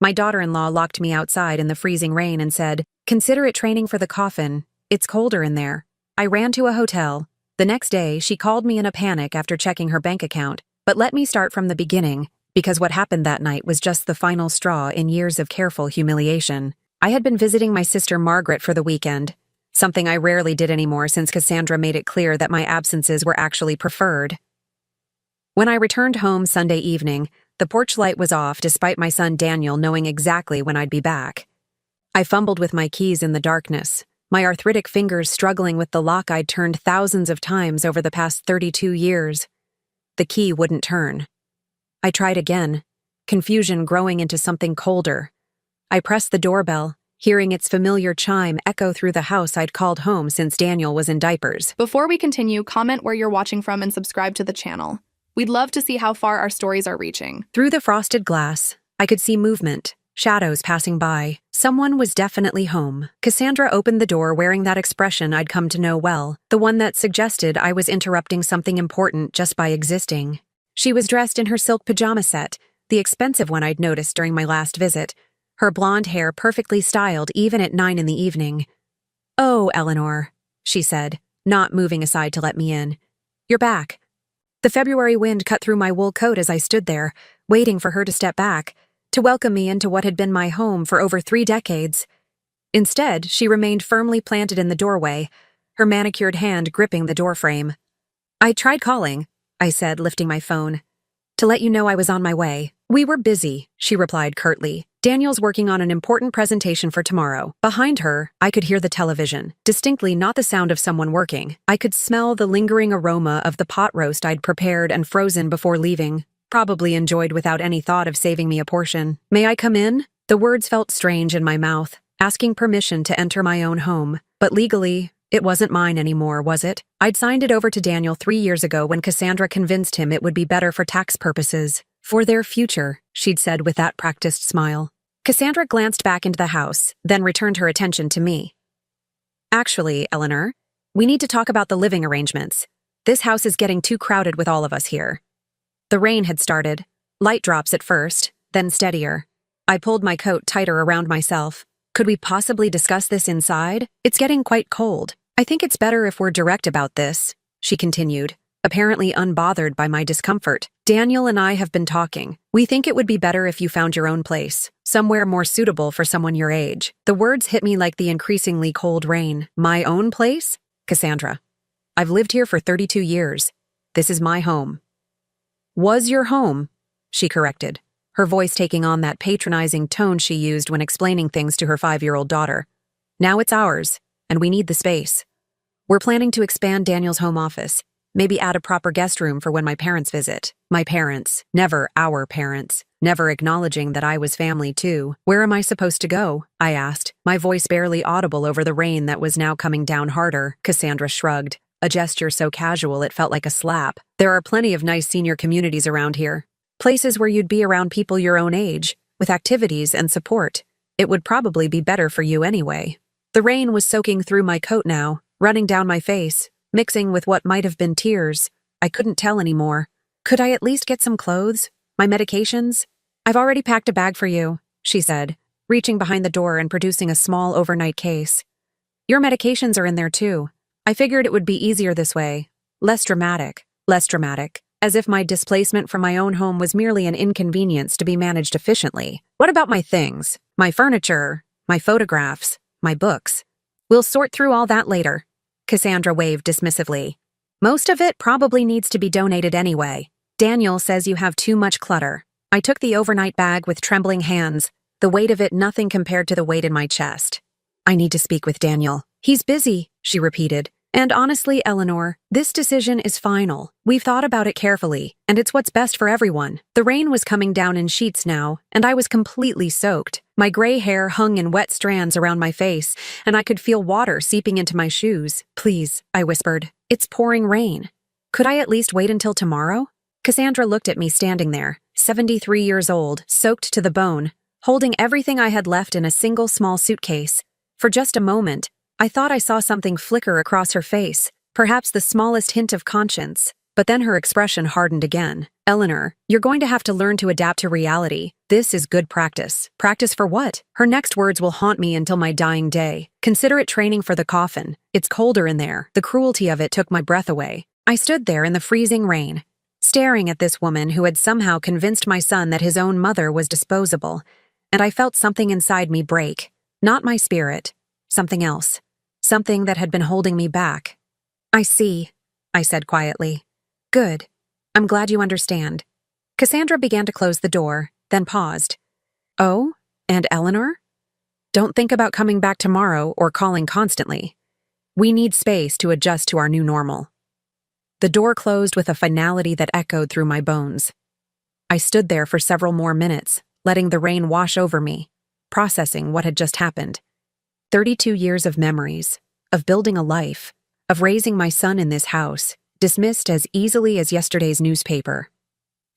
My daughter-in-law locked me outside in the freezing rain and said, "Consider it training for the coffin. It's colder in there." I ran to a hotel. The next day, she called me in a panic after checking her bank account. But let me start from the beginning, because what happened that night was just the final straw in years of careful humiliation. I had been visiting my sister Margaret for the weekend, something I rarely did anymore since Cassandra made it clear that my absences were actually preferred. When I returned home Sunday evening, the porch light was off despite my son Daniel knowing exactly when I'd be back. I fumbled with my keys in the darkness, my arthritic fingers struggling with the lock I'd turned thousands of times over the past 32 years. The key wouldn't turn. I tried again, confusion growing into something colder. I pressed the doorbell, hearing its familiar chime echo through the house I'd called home since Daniel was in diapers. Before we continue, comment where you're watching from and subscribe to the channel. We'd love to see how far our stories are reaching. Through the frosted glass, I could see movement, shadows passing by. Someone was definitely home. Cassandra opened the door wearing that expression I'd come to know well, the one that suggested I was interrupting something important just by existing. She was dressed in her silk pajama set, the expensive one I'd noticed during my last visit, her blonde hair perfectly styled even at 9 in the evening. "Oh, Eleanor," she said, not moving aside to let me in. "You're back." The February wind cut through my wool coat as I stood there, waiting for her to step back, to welcome me into what had been my home for over 3 decades. Instead, she remained firmly planted in the doorway, her manicured hand gripping the doorframe. "I tried calling," I said, lifting my phone, "to let you know I was on my way." "We were busy," she replied curtly. "Daniel's working on an important presentation for tomorrow." Behind her, I could hear the television, distinctly not the sound of someone working. I could smell the lingering aroma of the pot roast I'd prepared and frozen before leaving, probably enjoyed without any thought of saving me a portion. "May I come in?" The words felt strange in my mouth, asking permission to enter my own home. But legally, it wasn't mine anymore, was it? I'd signed it over to Daniel 3 years ago when Cassandra convinced him it would be better for tax purposes. "For their future," she'd said with that practiced smile. Cassandra glanced back into the house, then returned her attention to me. "Actually, Eleanor, we need to talk about the living arrangements. This house is getting too crowded with all of us here." The rain had started, light drops at first, then steadier. I pulled my coat tighter around myself. "Could we possibly discuss this inside? It's getting quite cold. I think it's better if we're direct about this," she continued, apparently unbothered by my discomfort. "Daniel and I have been talking. We think it would be better if you found your own place, somewhere more suitable for someone your age." The words hit me like the increasingly cold rain. "My own place? Cassandra, I've lived here for 32 years. This is my home." "Was your home," she corrected, her voice taking on that patronizing tone she used when explaining things to her 5-year-old daughter. "Now it's ours, and we need the space. We're planning to expand Daniel's home office, maybe add a proper guest room for when my parents visit." My parents, never our parents, never acknowledging that I was family too. "Where am I supposed to go?" I asked, my voice barely audible over the rain that was now coming down harder. Cassandra shrugged, a gesture so casual it felt like a slap. "There are plenty of nice senior communities around here. Places where you'd be around people your own age, with activities and support. It would probably be better for you anyway." The rain was soaking through my coat now, running down my face, mixing with what might have been tears. I couldn't tell anymore. "Could I at least get some clothes? My medications?" "I've already packed a bag for you," she said, reaching behind the door and producing a small overnight case. "Your medications are in there too. I figured it would be easier this way. Less dramatic, as if my displacement from my own home was merely an inconvenience to be managed efficiently. What about my things? My furniture, my photographs, my books? We'll sort through all that later." Cassandra waved dismissively. "Most of it probably needs to be donated anyway. Daniel says you have too much clutter." I took the overnight bag with trembling hands, the weight of it nothing compared to the weight in my chest. "I need to speak with Daniel." "He's busy," she repeated. "And honestly, Eleanor, this decision is final. We've thought about it carefully, and it's what's best for everyone." The rain was coming down in sheets now, and I was completely soaked. My gray hair hung in wet strands around my face, and I could feel water seeping into my shoes. "Please," I whispered. "It's pouring rain. Could I at least wait until tomorrow?" Cassandra looked at me standing there, 73 years old, soaked to the bone, holding everything I had left in a single small suitcase. For just a moment, I thought I saw something flicker across her face, perhaps the smallest hint of conscience, but then her expression hardened again. Eleanor, you're going to have to learn to adapt to reality. This is good practice. Practice for what? Her next words will haunt me until my dying day. Consider it training for the coffin. It's colder in there. The cruelty of it took my breath away. I stood there in the freezing rain, staring at this woman who had somehow convinced my son that his own mother was disposable, and I felt something inside me break. Not my spirit. Something else. Something that had been holding me back. I see, I said quietly. Good. I'm glad you understand. Cassandra began to close the door, then paused. Oh, and Eleanor? Don't think about coming back tomorrow or calling constantly. We need space to adjust to our new normal. The door closed with a finality that echoed through my bones. I stood there for several more minutes, letting the rain wash over me, processing what had just happened. 32 years of memories, of building a life, of raising my son in this house, dismissed as easily as yesterday's newspaper.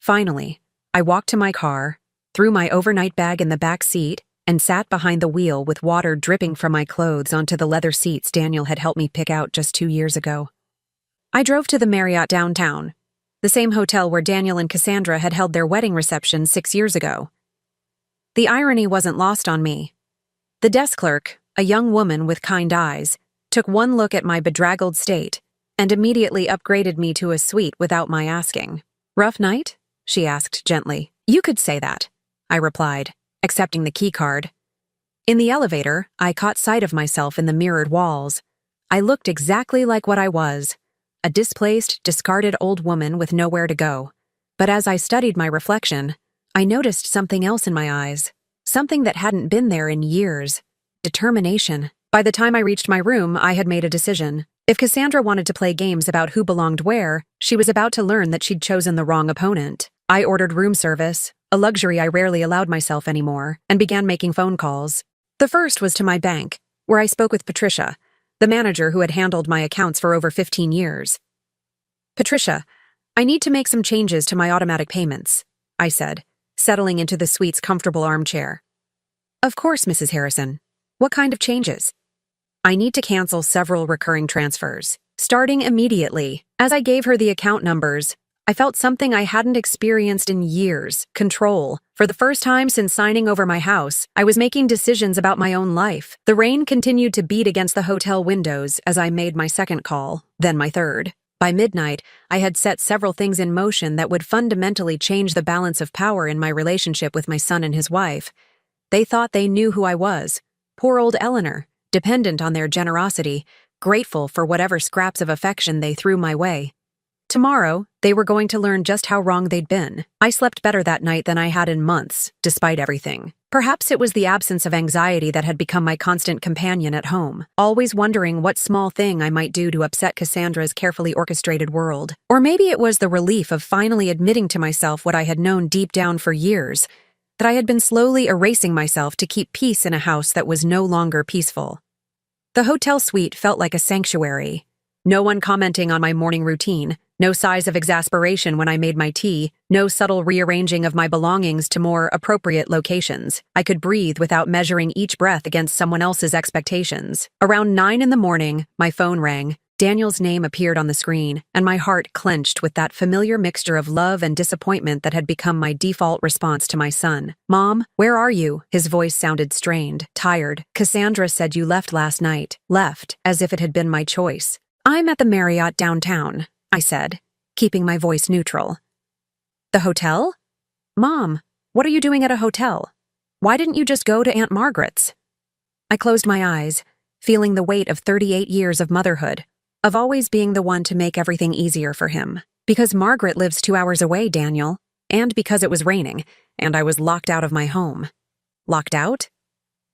Finally, I walked to my car, threw my overnight bag in the back seat, and sat behind the wheel with water dripping from my clothes onto the leather seats Daniel had helped me pick out just 2 years ago. I drove to the Marriott downtown, the same hotel where Daniel and Cassandra had held their wedding reception 6 years ago. The irony wasn't lost on me. The desk clerk, a young woman with kind eyes, took one look at my bedraggled state and immediately upgraded me to a suite without my asking. Rough night? She asked gently. You could say that, I replied, accepting the key card. In the elevator, I caught sight of myself in the mirrored walls. I looked exactly like what I was, a displaced, discarded old woman with nowhere to go. But as I studied my reflection, I noticed something else in my eyes, something that hadn't been there in years. Determination. By the time I reached my room, I had made a decision. If Cassandra wanted to play games about who belonged where, she was about to learn that she'd chosen the wrong opponent. I ordered room service, a luxury I rarely allowed myself anymore, and began making phone calls. The first was to my bank, where I spoke with Patricia, the manager who had handled my accounts for over 15 years. Patricia, I need to make some changes to my automatic payments, I said, settling into the suite's comfortable armchair. Of course, Mrs. Harrison. What kind of changes? I need to cancel several recurring transfers, starting immediately. As I gave her the account numbers, I felt something I hadn't experienced in years: control. For the first time since signing over my house, I was making decisions about my own life. The rain continued to beat against the hotel windows as I made my second call, then my third. By midnight, I had set several things in motion that would fundamentally change the balance of power in my relationship with my son and his wife. They thought they knew who I was. Poor old Eleanor, dependent on their generosity, grateful for whatever scraps of affection they threw my way. Tomorrow, they were going to learn just how wrong they'd been. I slept better that night than I had in months, despite everything. Perhaps it was the absence of anxiety that had become my constant companion at home, always wondering what small thing I might do to upset Cassandra's carefully orchestrated world. Or maybe it was the relief of finally admitting to myself what I had known deep down for years, that I had been slowly erasing myself to keep peace in a house that was no longer peaceful. The hotel suite felt like a sanctuary. No one commenting on my morning routine, no sighs of exasperation when I made my tea, no subtle rearranging of my belongings to more appropriate locations. I could breathe without measuring each breath against someone else's expectations. Around 9 in the morning, my phone rang. Daniel's name appeared on the screen, and my heart clenched with that familiar mixture of love and disappointment that had become my default response to my son. Mom, where are you? His voice sounded strained, tired. Cassandra said you left last night. Left, as if it had been my choice. I'm at the Marriott downtown, I said, keeping my voice neutral. The hotel? Mom, what are you doing at a hotel? Why didn't you just go to Aunt Margaret's? I closed my eyes, feeling the weight of 38 years of motherhood, of always being the one to make everything easier for him. Because Margaret lives 2 hours away, Daniel, and because it was raining, and I was locked out of my home. Locked out?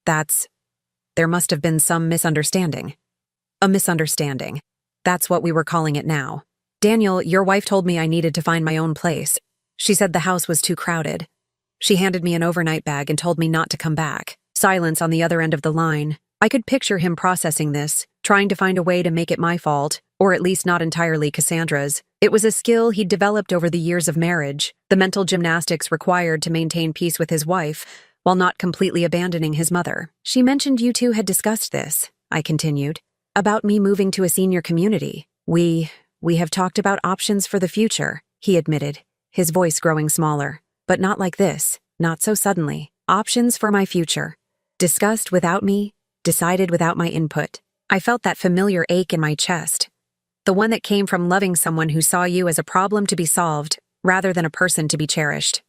There must have been some misunderstanding. A misunderstanding. That's what we were calling it now. Daniel, your wife told me I needed to find my own place. She said the house was too crowded. She handed me an overnight bag and told me not to come back. Silence on the other end of the line. I could picture him processing this, trying to find a way to make it my fault, or at least not entirely Cassandra's. It was a skill he'd developed over the years of marriage, the mental gymnastics required to maintain peace with his wife, while not completely abandoning his mother. She mentioned you two had discussed this, I continued, about me moving to a senior community. We have talked about options for the future, he admitted, his voice growing smaller. But not like this, not so suddenly. Options for my future. Discussed without me, decided without my input. I felt that familiar ache in my chest. The one that came from loving someone who saw you as a problem to be solved, rather than a person to be cherished.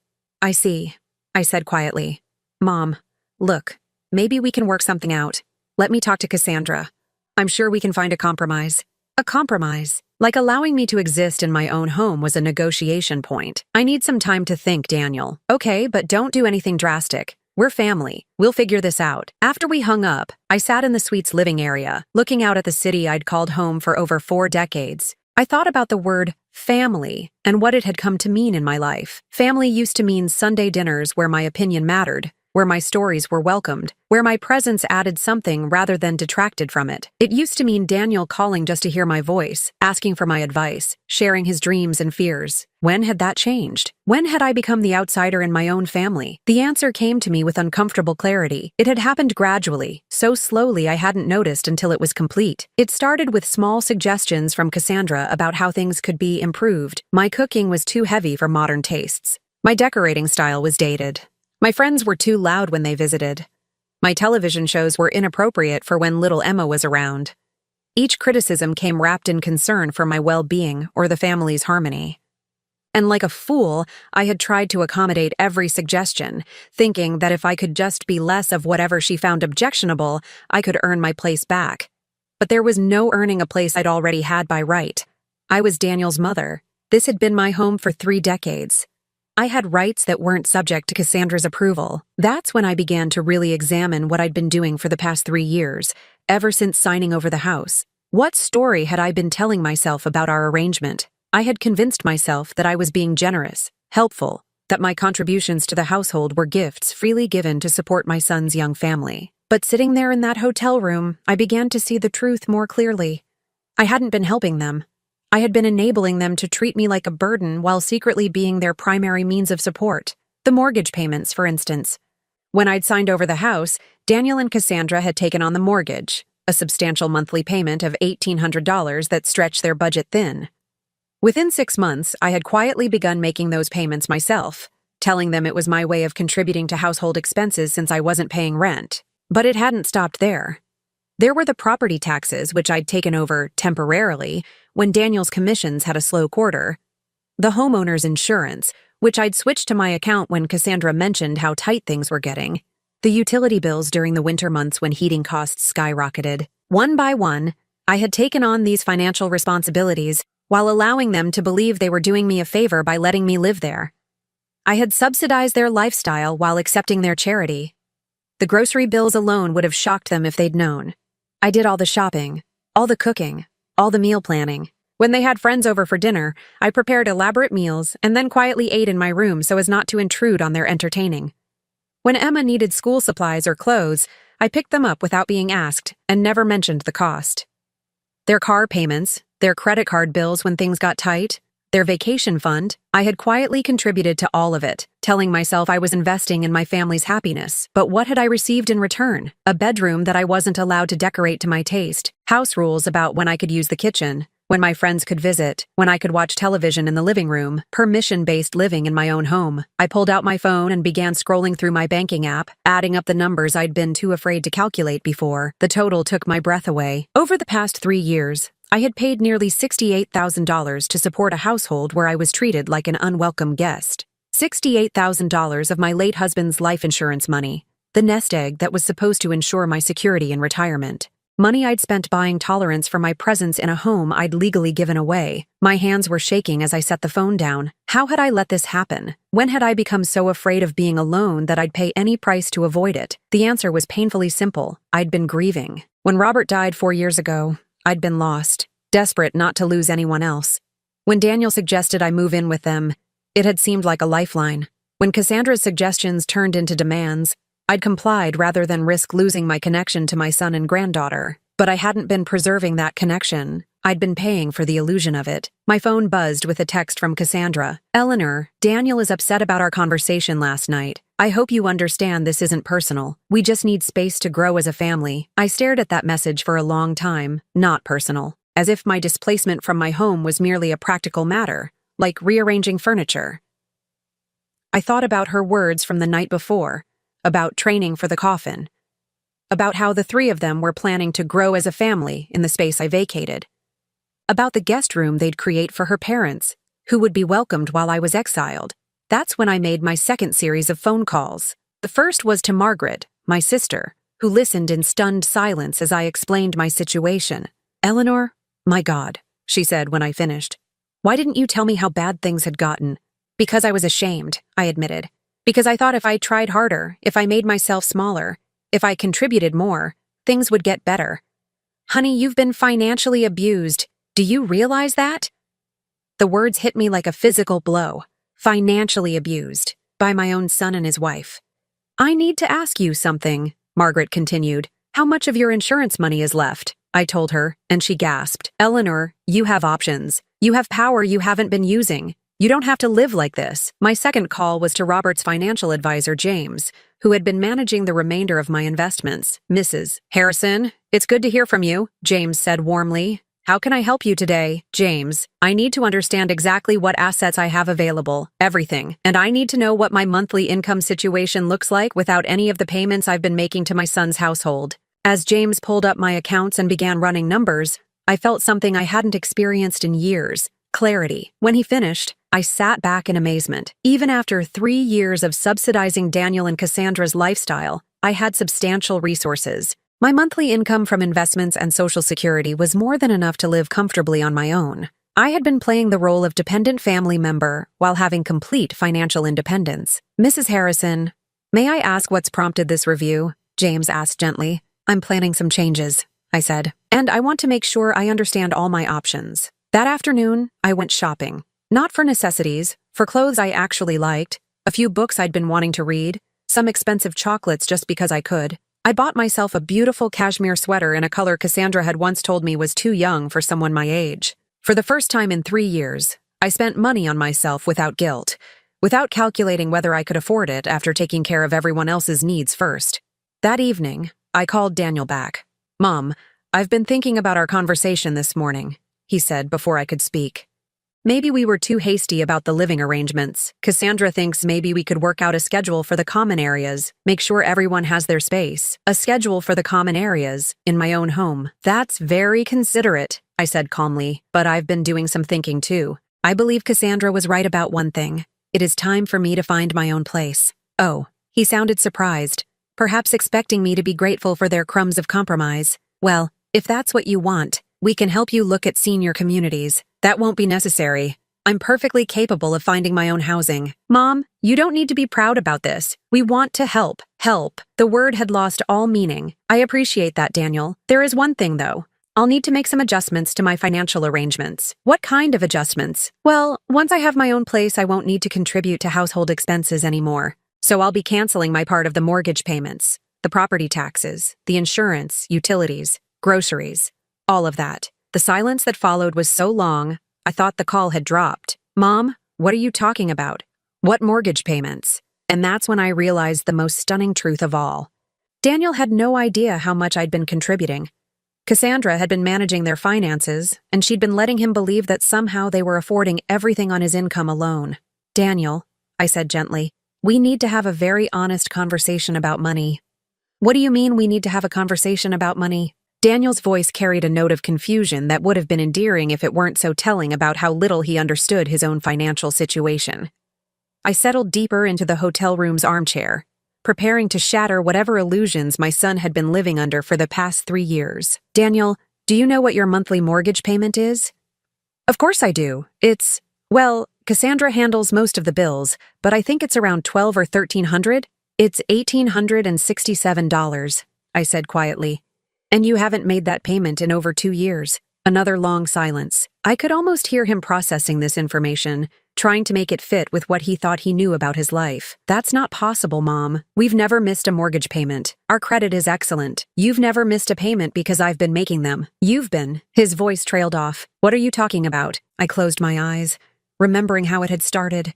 I see, I said quietly. Mom, look, maybe we can work something out. Let me talk to Cassandra. I'm sure we can find a compromise. A compromise? Like allowing me to exist in my own home was a negotiation point. I need some time to think, Daniel. Okay, but don't do anything drastic. We're family. We'll figure this out. After we hung up, I sat in the suite's living area, looking out at the city I'd called home for over 4 decades. I thought about the word family and what it had come to mean in my life. Family used to mean Sunday dinners where my opinion mattered, where my stories were welcomed, where my presence added something rather than detracted from it. It used to mean Daniel calling just to hear my voice, asking for my advice, sharing his dreams and fears. When had that changed? When had I become the outsider in my own family? The answer came to me with uncomfortable clarity. It had happened gradually, so slowly I hadn't noticed until it was complete. It started with small suggestions from Cassandra about how things could be improved. My cooking was too heavy for modern tastes. My decorating style was dated. My friends were too loud when they visited. My television shows were inappropriate for when little Emma was around. Each criticism came wrapped in concern for my well-being or the family's harmony. And like a fool, I had tried to accommodate every suggestion, thinking that if I could just be less of whatever she found objectionable, I could earn my place back. But there was no earning a place I'd already had by right. I was Daniel's mother. This had been my home for 3 decades. I had rights that weren't subject to Cassandra's approval. That's when I began to really examine what I'd been doing for the past 3 years, ever since signing over the house. What story had I been telling myself about our arrangement? I had convinced myself that I was being generous, helpful, that my contributions to the household were gifts freely given to support my son's young family. But sitting there in that hotel room, I began to see the truth more clearly. I hadn't been helping them. I had been enabling them to treat me like a burden while secretly being their primary means of support. The mortgage payments, for instance. When I'd signed over the house, Daniel and Cassandra had taken on the mortgage, a substantial monthly payment of $1,800 that stretched their budget thin. Within 6 months, I had quietly begun making those payments myself, telling them it was my way of contributing to household expenses since I wasn't paying rent. But it hadn't stopped there. There were the property taxes, which I'd taken over temporarily when Daniel's commissions had a slow quarter. The homeowner's insurance, which I'd switched to my account when Cassandra mentioned how tight things were getting. The utility bills during the winter months when heating costs skyrocketed. One by one, I had taken on these financial responsibilities while allowing them to believe they were doing me a favor by letting me live there. I had subsidized their lifestyle while accepting their charity. The grocery bills alone would have shocked them if they'd known. I did all the shopping, all the cooking, all the meal planning. When they had friends over for dinner, I prepared elaborate meals and then quietly ate in my room so as not to intrude on their entertaining. When Emma needed school supplies or clothes, I picked them up without being asked and never mentioned the cost. Their car payments, their credit card bills when things got tight, their vacation fund, I had quietly contributed to all of it, telling myself I was investing in my family's happiness. But what had I received in return? A bedroom that I wasn't allowed to decorate to my taste, house rules about when I could use the kitchen, when my friends could visit, when I could watch television in the living room, permission-based living in my own home. I pulled out my phone and began scrolling through my banking app, adding up the numbers I'd been too afraid to calculate before. The total took my breath away. Over the past 3 years, I had paid nearly $68,000 to support a household where I was treated like an unwelcome guest. $68,000 of my late husband's life insurance money, the nest egg that was supposed to ensure my security in retirement. Money I'd spent buying tolerance for my presence in a home I'd legally given away. My hands were shaking as I set the phone down. How had I let this happen? When had I become so afraid of being alone that I'd pay any price to avoid it? The answer was painfully simple. I'd been grieving. When Robert died 4 years ago, I'd been lost, desperate not to lose anyone else. When Daniel suggested I move in with them, it had seemed like a lifeline. When Cassandra's suggestions turned into demands, I'd complied rather than risk losing my connection to my son and granddaughter. But I hadn't been preserving that connection. I'd been paying for the illusion of it. My phone buzzed with a text from Cassandra. Eleanor, Daniel is upset about our conversation last night. I hope you understand this isn't personal. We just need space to grow as a family. I stared at that message for a long time, not personal, as if my displacement from my home was merely a practical matter, like rearranging furniture. I thought about her words from the night before, about training for the coffin, about how the three of them were planning to grow as a family in the space I vacated, about the guest room they'd create for her parents, who would be welcomed while I was exiled. That's when I made my second series of phone calls. The first was to Margaret, my sister, who listened in stunned silence as I explained my situation. "Eleanor, my God," she said when I finished. "Why didn't you tell me how bad things had gotten?" "Because I was ashamed," I admitted. "Because I thought if I tried harder, if I made myself smaller, if I contributed more, things would get better." "Honey, you've been financially abused. Do you realize that?" The words hit me like a physical blow. Financially abused by my own son and his wife. "I need to ask you something," Margaret continued. "How much of your insurance money is left?" I told her, and she gasped. "Eleanor, you have options. You have power you haven't been using. You don't have to live like this." My second call was to Robert's financial advisor, James, who had been managing the remainder of my investments. "Mrs. Harrison, it's good to hear from you," James said warmly. "How can I help you today?" "James, I need to understand exactly what assets I have available, everything, and I need to know what my monthly income situation looks like without any of the payments I've been making to my son's household." As James pulled up my accounts and began running numbers, I felt something I hadn't experienced in years: clarity. When he finished, I sat back in amazement. Even after 3 years of subsidizing Daniel and Cassandra's lifestyle, I had substantial resources. My monthly income from investments and Social Security was more than enough to live comfortably on my own. I had been playing the role of dependent family member while having complete financial independence. "Mrs. Harrison, may I ask what's prompted this review?" James asked gently. "I'm planning some changes," I said, "and I want to make sure I understand all my options." That afternoon, I went shopping. Not for necessities, for clothes I actually liked, a few books I'd been wanting to read, some expensive chocolates just because I could. I bought myself a beautiful cashmere sweater in a color Cassandra had once told me was too young for someone my age. For the first time in 3 years, I spent money on myself without guilt, without calculating whether I could afford it after taking care of everyone else's needs first. That evening, I called Daniel back. "Mom, I've been thinking about our conversation this morning," he said before I could speak. "Maybe we were too hasty about the living arrangements. Cassandra thinks maybe we could work out a schedule for the common areas, make sure everyone has their space. A schedule for the common areas, in my own home." "That's very considerate," I said calmly, "but I've been doing some thinking too. I believe Cassandra was right about one thing. It is time for me to find my own place." "Oh," he sounded surprised, perhaps expecting me to be grateful for their crumbs of compromise. "Well, if that's what you want, we can help you look at senior communities. That won't be necessary. I'm perfectly capable of finding my own housing." "Mom, you don't need to be proud about this. We want to help." Help. The word had lost all meaning. "I appreciate that, Daniel. There is one thing, though. I'll need to make some adjustments to my financial arrangements." "What kind of adjustments?" "Well, once I have my own place, I won't need to contribute to household expenses anymore. So I'll be canceling my part of the mortgage payments, the property taxes, the insurance, utilities, groceries, all of that." The silence that followed was so long, I thought the call had dropped. "Mom, what are you talking about? What mortgage payments?" And that's when I realized the most stunning truth of all. Daniel had no idea how much I'd been contributing. Cassandra had been managing their finances, and she'd been letting him believe that somehow they were affording everything on his income alone. "Daniel," I said gently, "we need to have a very honest conversation about money." "What do you mean we need to have a conversation about money?" Daniel's voice carried a note of confusion that would have been endearing if it weren't so telling about how little he understood his own financial situation. I settled deeper into the hotel room's armchair, preparing to shatter whatever illusions my son had been living under for the past 3 years. "Daniel, do you know what your monthly mortgage payment is?" "Of course I do. Well, Cassandra handles most of the bills, but I think it's around $1,200 or $1,300. It's $1,867, I said quietly. "And you haven't made that payment in over 2 years. Another long silence. I could almost hear him processing this information, trying to make it fit with what he thought he knew about his life. "That's not possible, Mom. We've never missed a mortgage payment. Our credit is excellent. You've never missed a payment because I've been making them. You've been." His voice trailed off. "What are you talking about?" I closed my eyes, remembering how it had started,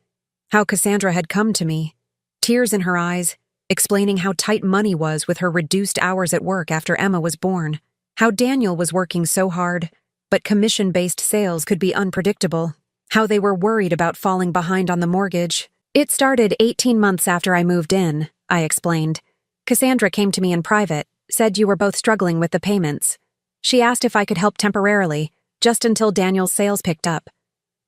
how Cassandra had come to me, tears in her eyes, explaining how tight money was with her reduced hours at work after Emma was born, how Daniel was working so hard, but commission-based sales could be unpredictable, how they were worried about falling behind on the mortgage, It started 18 months after I moved in, I explained. Cassandra came to me in private, said you were both struggling with the payments. She asked if I could help temporarily, just until Daniel's sales picked up.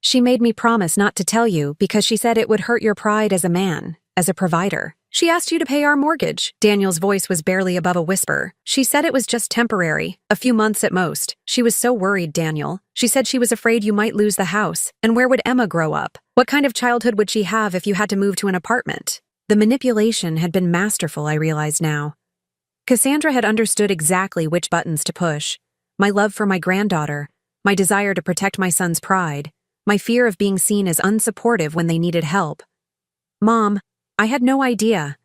She made me promise not to tell you because she said it would hurt your pride as a man, as a provider. She asked you to pay our mortgage. Daniel's voice was barely above a whisper. She said it was just temporary, a few months at most. She was so worried, Daniel. She said she was afraid you might lose the house. And where would Emma grow up? What kind of childhood would she have if you had to move to an apartment? The manipulation had been masterful, I realized now. Cassandra had understood exactly which buttons to push. My love for my granddaughter, my desire to protect my son's pride, my fear of being seen as unsupportive when they needed help. Mom, I had no idea.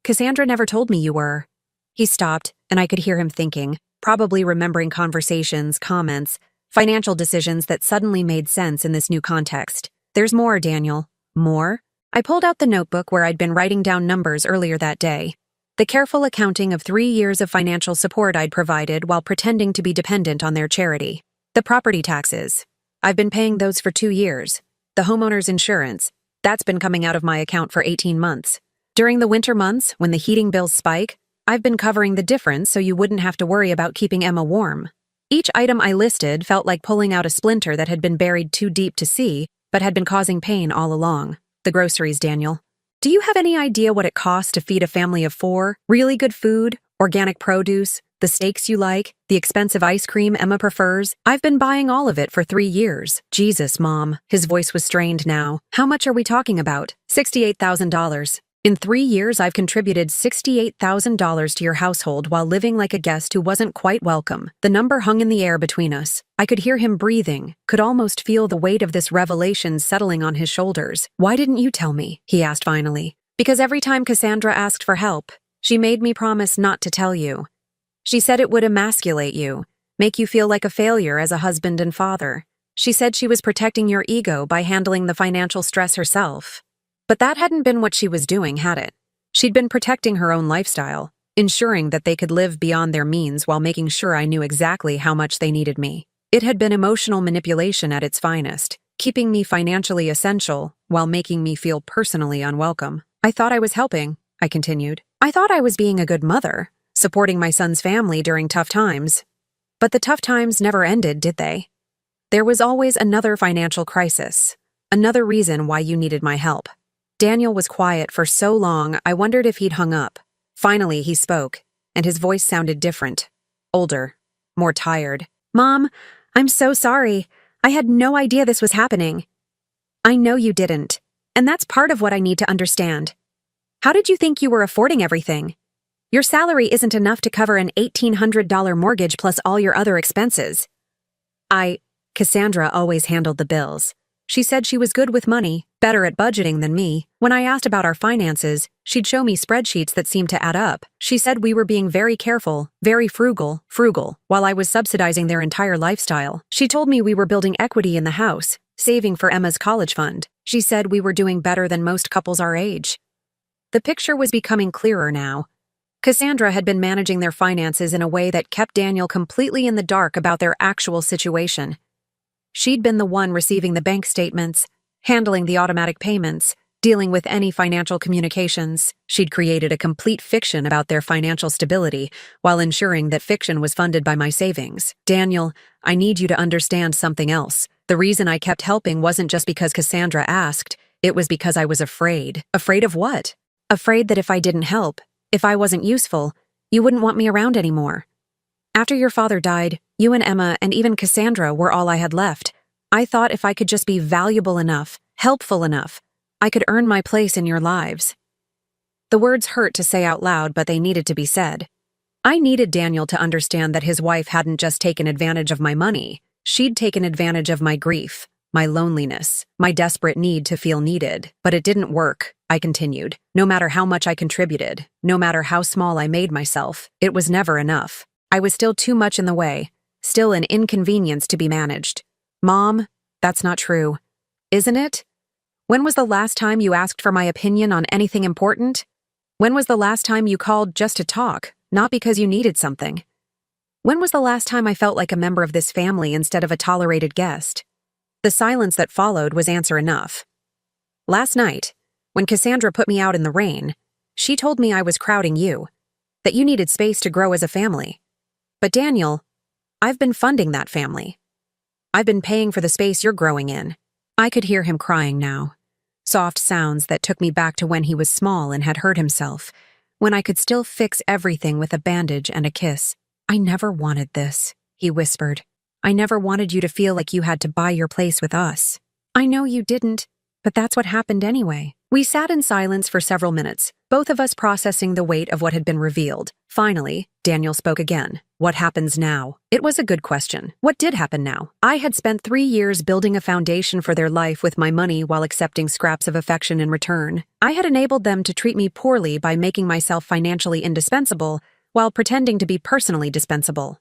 Cassandra never told me you were. He stopped, and I could hear him thinking, probably remembering conversations, comments, financial decisions that suddenly made sense in this new context. There's more, Daniel. More? I pulled out the notebook where I'd been writing down numbers earlier that day. The careful accounting of 3 years of financial support I'd provided while pretending to be dependent on their charity. The property taxes. I've been paying those for 2 years. The homeowner's insurance. That's been coming out of my account for 18 months. During the winter months, when the heating bills spike, I've been covering the difference so you wouldn't have to worry about keeping Emma warm. Each item I listed felt like pulling out a splinter that had been buried too deep to see, but had been causing pain all along. The groceries, Daniel. Do you have any idea what it costs to feed a family of 4? Really good food, organic produce, the steaks you like, the expensive ice cream Emma prefers? I've been buying all of it for 3 years. Jesus, Mom. His voice was strained now. How much are we talking about? $68,000. In 3 years, I've contributed $68,000 to your household while living like a guest who wasn't quite welcome. The number hung in the air between us. I could hear him breathing, could almost feel the weight of this revelation settling on his shoulders. Why didn't you tell me? He asked finally. Because every time Cassandra asked for help, she made me promise not to tell you. She said it would emasculate you, make you feel like a failure as a husband and father. She said she was protecting your ego by handling the financial stress herself. But that hadn't been what she was doing, had it? She'd been protecting her own lifestyle, ensuring that they could live beyond their means while making sure I knew exactly how much they needed me. It had been emotional manipulation at its finest, keeping me financially essential while making me feel personally unwelcome. I thought I was helping, I continued. I thought I was being a good mother, supporting my son's family during tough times. But the tough times never ended, did they? There was always another financial crisis, another reason why you needed my help. Daniel was quiet for so long, I wondered if he'd hung up. Finally, he spoke, and his voice sounded different, older, more tired. Mom, I'm so sorry. I had no idea this was happening. I know you didn't, and that's part of what I need to understand. How did you think you were affording everything? Your salary isn't enough to cover an $1,800 mortgage plus all your other expenses. Cassandra always handled the bills. She said she was good with money, better at budgeting than me. When I asked about our finances, she'd show me spreadsheets that seemed to add up. She said we were being very careful, very frugal, while I was subsidizing their entire lifestyle. She told me we were building equity in the house, saving for Emma's college fund. She said we were doing better than most couples our age. The picture was becoming clearer now. Cassandra had been managing their finances in a way that kept Daniel completely in the dark about their actual situation. She'd been the one receiving the bank statements, handling the automatic payments, dealing with any financial communications. She'd created a complete fiction about their financial stability while ensuring that fiction was funded by my savings. Daniel, I need you to understand something else. The reason I kept helping wasn't just because Cassandra asked, it was because I was afraid. Afraid of what? Afraid that if I didn't help, if I wasn't useful, you wouldn't want me around anymore. After your father died, you and Emma and even Cassandra were all I had left. I thought if I could just be valuable enough, helpful enough, I could earn my place in your lives. The words hurt to say out loud, but they needed to be said. I needed Daniel to understand that his wife hadn't just taken advantage of my money. She'd taken advantage of my grief, my loneliness, my desperate need to feel needed. But it didn't work, I continued. No matter how much I contributed, no matter how small I made myself, it was never enough. I was still too much in the way, still an inconvenience to be managed. Mom, that's not true. Isn't it? When was the last time you asked for my opinion on anything important? When was the last time you called just to talk, not because you needed something? When was the last time I felt like a member of this family instead of a tolerated guest? The silence that followed was answer enough. Last night, When Cassandra put me out in the rain, she told me I was crowding you, that you needed space to grow as a family. But Daniel, I've been funding that family. I've been paying for the space you're growing in." I could hear him crying now. Soft sounds that took me back to when he was small and had hurt himself, when I could still fix everything with a bandage and a kiss. "I never wanted this," he whispered. "I never wanted you to feel like you had to buy your place with us." "I know you didn't, but that's what happened anyway." We sat in silence for several minutes, both of us processing the weight of what had been revealed. Finally, Daniel spoke again. "What happens now?" It was a good question. What did happen now? I had spent 3 years building a foundation for their life with my money while accepting scraps of affection in return. I had enabled them to treat me poorly by making myself financially indispensable while pretending to be personally dispensable.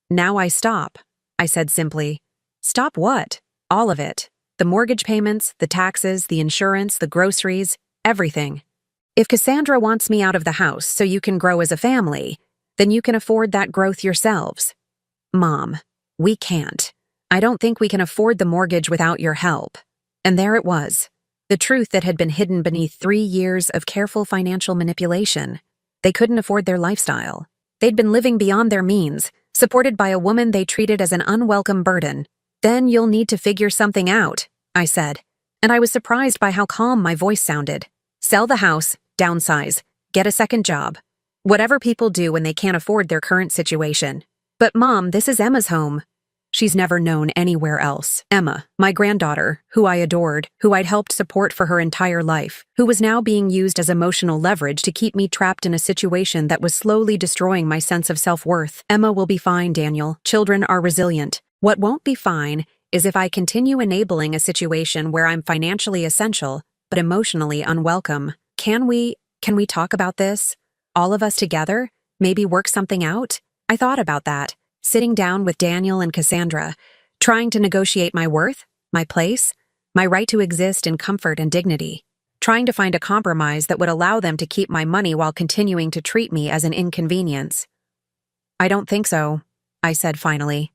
"Now I stop," I said simply. "Stop what?" "All of it. The mortgage payments, the taxes, the insurance, the groceries, everything. If Cassandra wants me out of the house so you can grow as a family, then you can afford that growth yourselves." "Mom, we can't. I don't think we can afford the mortgage without your help." And there it was, the truth that had been hidden beneath 3 years of careful financial manipulation. They couldn't afford their lifestyle. They'd been living beyond their means, supported by a woman they treated as an unwelcome burden. "Then you'll need to figure something out," I said, and I was surprised by how calm my voice sounded. "Sell the house, downsize, get a second job. Whatever people do when they can't afford their current situation." "But Mom, this is Emma's home." "She's never known anywhere else." Emma, my granddaughter, who I adored, who I'd helped support for her entire life, who was now being used as emotional leverage to keep me trapped in a situation that was slowly destroying my sense of self-worth. "Emma will be fine, Daniel. Children are resilient. What won't be fine is if I continue enabling a situation where I'm financially essential, but emotionally unwelcome. Can we talk about this? All of us together? Maybe work something out?" I thought about that, sitting down with Daniel and Cassandra, trying to negotiate my worth, my place, my right to exist in comfort and dignity, trying to find a compromise that would allow them to keep my money while continuing to treat me as an inconvenience. "I don't think so," I said finally.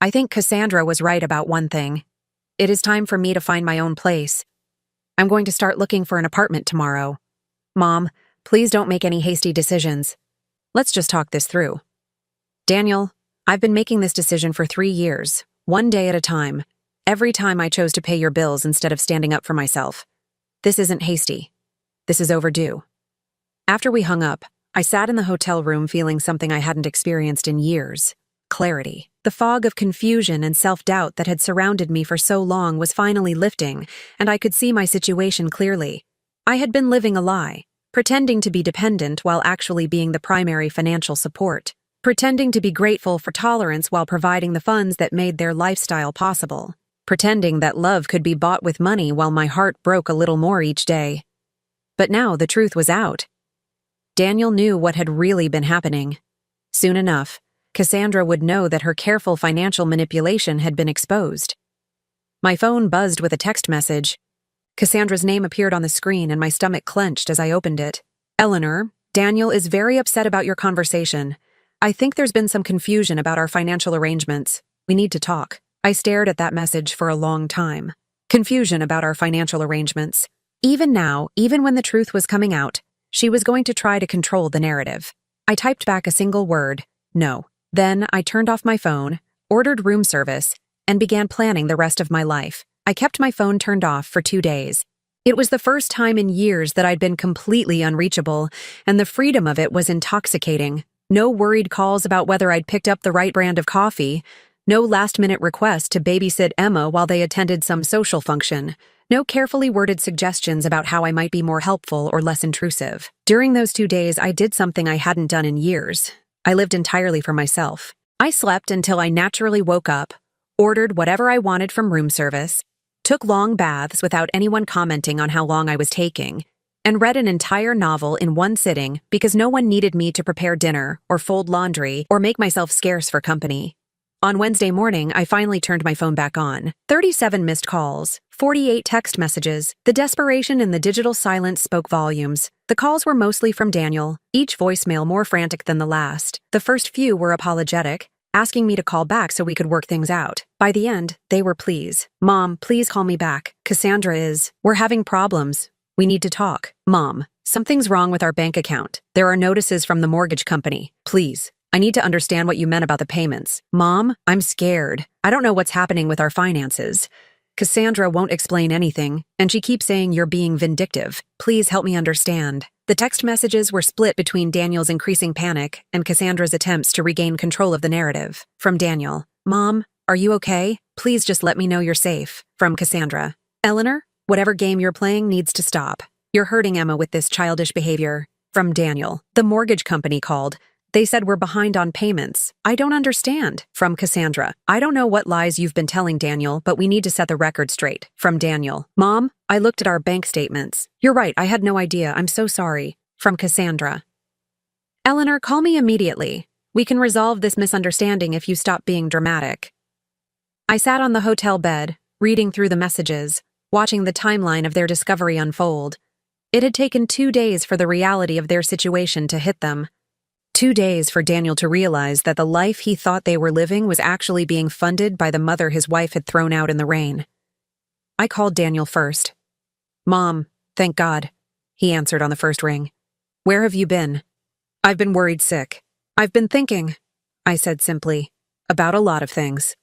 "I think Cassandra was right about one thing. It is time for me to find my own place. I'm going to start looking for an apartment tomorrow. Mom, please don't make any hasty decisions. Let's just talk this through." "Daniel, I've been making this decision for 3 years, one day at a time. Every time I chose to pay your bills instead of standing up for myself. This isn't hasty. This is overdue." After we hung up, I sat in the hotel room feeling something I hadn't experienced in years. Clarity. The fog of confusion and self-doubt that had surrounded me for so long was finally lifting, and I could see my situation clearly. I had been living a lie, pretending to be dependent while actually being the primary financial support, pretending to be grateful for tolerance while providing the funds that made their lifestyle possible, pretending that love could be bought with money while my heart broke a little more each day. But now the truth was out. Daniel knew what had really been happening. Soon enough, Cassandra would know that her careful financial manipulation had been exposed. My phone buzzed with a text message. Cassandra's name appeared on the screen and my stomach clenched as I opened it. "Eleanor, Daniel is very upset about your conversation. I think there's been some confusion about our financial arrangements. We need to talk." I stared at that message for a long time. Confusion about our financial arrangements. Even now, even when the truth was coming out, she was going to try to control the narrative. I typed back a single word: "No." Then I turned off my phone, ordered room service, and began planning the rest of my life. I kept my phone turned off for 2 days. It was the first time in years that I'd been completely unreachable, and the freedom of it was intoxicating. No worried calls about whether I'd picked up the right brand of coffee. No last-minute request to babysit Emma while they attended some social function. No carefully worded suggestions about how I might be more helpful or less intrusive. During those 2 days, I did something I hadn't done in years. I lived entirely for myself. I slept until I naturally woke up, ordered whatever I wanted from room service, took long baths without anyone commenting on how long I was taking, and read an entire novel in one sitting because no one needed me to prepare dinner or fold laundry or make myself scarce for company. On Wednesday morning, I finally turned my phone back on. 37 missed calls, 48 text messages. The desperation in the digital silence spoke volumes. The calls were mostly from Daniel, each voicemail more frantic than the last. The first few were apologetic, asking me to call back so we could work things out. By the end, they were pleas. "Mom, please call me back. Cassandra is. We're having problems. We need to talk. Mom, something's wrong with our bank account. There are notices from the mortgage company. Please, I need to understand what you meant about the payments. Mom, I'm scared. I don't know what's happening with our finances. Cassandra won't explain anything, and she keeps saying you're being vindictive. Please help me understand. The text messages were split between Daniel's increasing panic and Cassandra's attempts to regain control of the narrative. From Daniel, Mom, are you okay? Please just let me know you're safe. From Cassandra, Eleanor, whatever game you're playing needs to stop. You're hurting Emma with this childish behavior. From Daniel, the mortgage company called. They said we're behind on payments. I don't understand. From Cassandra, I don't know what lies you've been telling Daniel, but we need to set the record straight. From Daniel, Mom, I looked at our bank statements. You're right, I had no idea. I'm so sorry. From Cassandra, Eleanor, call me immediately. We can resolve this misunderstanding if you stop being dramatic. I sat on the hotel bed, reading through the messages, watching the timeline of their discovery unfold. It had taken 2 days for the reality of their situation to hit them. 2 days for Daniel to realize that the life he thought they were living was actually being funded by the mother his wife had thrown out in the rain. I called Daniel first. Mom, thank God, he answered on the first ring. Where have you been? I've been worried sick. I've been thinking, I said simply, about a lot of things.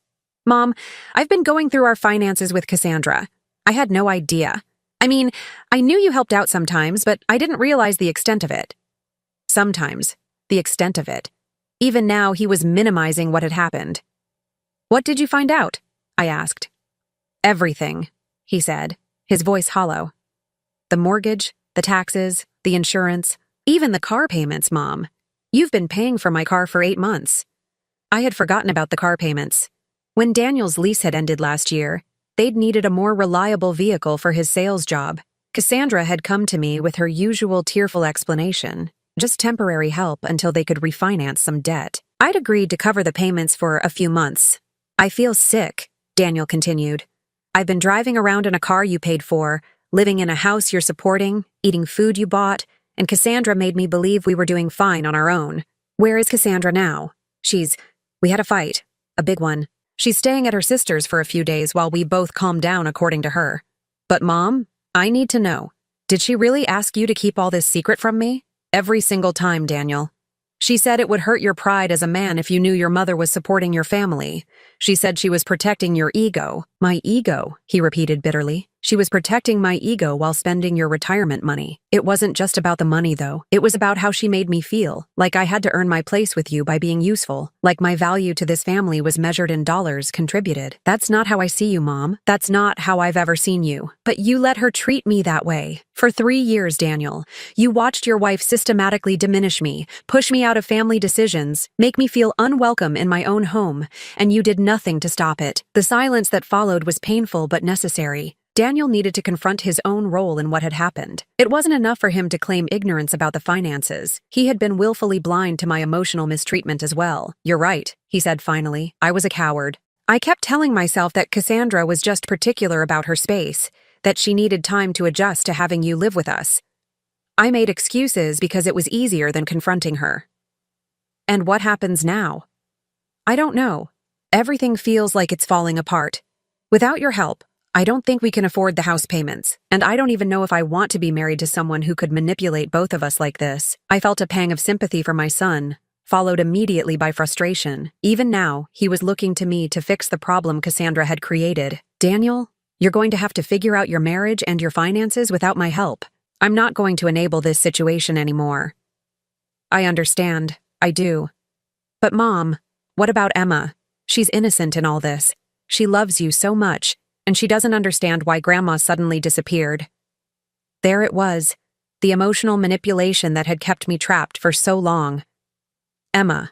Mom, I've been going through our finances with Cassandra. I had no idea. I mean, I knew you helped out sometimes, but I didn't realize the extent of it. Sometimes. The extent of it. Even now, he was minimizing what had happened. What did you find out? I asked. Everything, he said, his voice hollow. The mortgage, the taxes, the insurance, even the car payments, Mom. You've been paying for my car for 8 months. I had forgotten about the car payments. When Daniel's lease had ended last year, they'd needed a more reliable vehicle for his sales job. Cassandra had come to me with her usual tearful explanation. Just temporary help until they could refinance some debt. I'd agreed to cover the payments for a few months. I feel sick, Daniel continued. I've been driving around in a car you paid for, living in a house you're supporting, eating food you bought, and Cassandra made me believe we were doing fine on our own. Where is Cassandra now? We had a fight. A big one. She's staying at her sister's for a few days while we both calm down according to her. But Mom, I need to know. Did she really ask you to keep all this secret from me? Every single time, Daniel. She said it would hurt your pride as a man if you knew your mother was supporting your family. She said she was protecting your ego. My ego, he repeated bitterly. She was protecting my ego while spending your retirement money. It wasn't just about the money, though. It was about how she made me feel, like I had to earn my place with you by being useful, like my value to this family was measured in dollars contributed. That's not how I see you, Mom. That's not how I've ever seen you. But you let her treat me that way. For 3 years, Daniel, you watched your wife systematically diminish me, push me out of family decisions, make me feel unwelcome in my own home, and you did nothing to stop it. The silence that followed was painful but necessary. Daniel needed to confront his own role in what had happened. It wasn't enough for him to claim ignorance about the finances. He had been willfully blind to my emotional mistreatment as well. You're right, he said finally. I was a coward. I kept telling myself that Cassandra was just particular about her space, that she needed time to adjust to having you live with us. I made excuses because it was easier than confronting her. And what happens now? I don't know. Everything feels like it's falling apart. Without your help, I don't think we can afford the house payments, and I don't even know if I want to be married to someone who could manipulate both of us like this. I felt a pang of sympathy for my son, followed immediately by frustration. Even now, he was looking to me to fix the problem Cassandra had created. Daniel, you're going to have to figure out your marriage and your finances without my help. I'm not going to enable this situation anymore. I understand. I do. But Mom, what about Emma? She's innocent in all this. She loves you so much, and she doesn't understand why Grandma suddenly disappeared. There it was, the emotional manipulation that had kept me trapped for so long. Emma,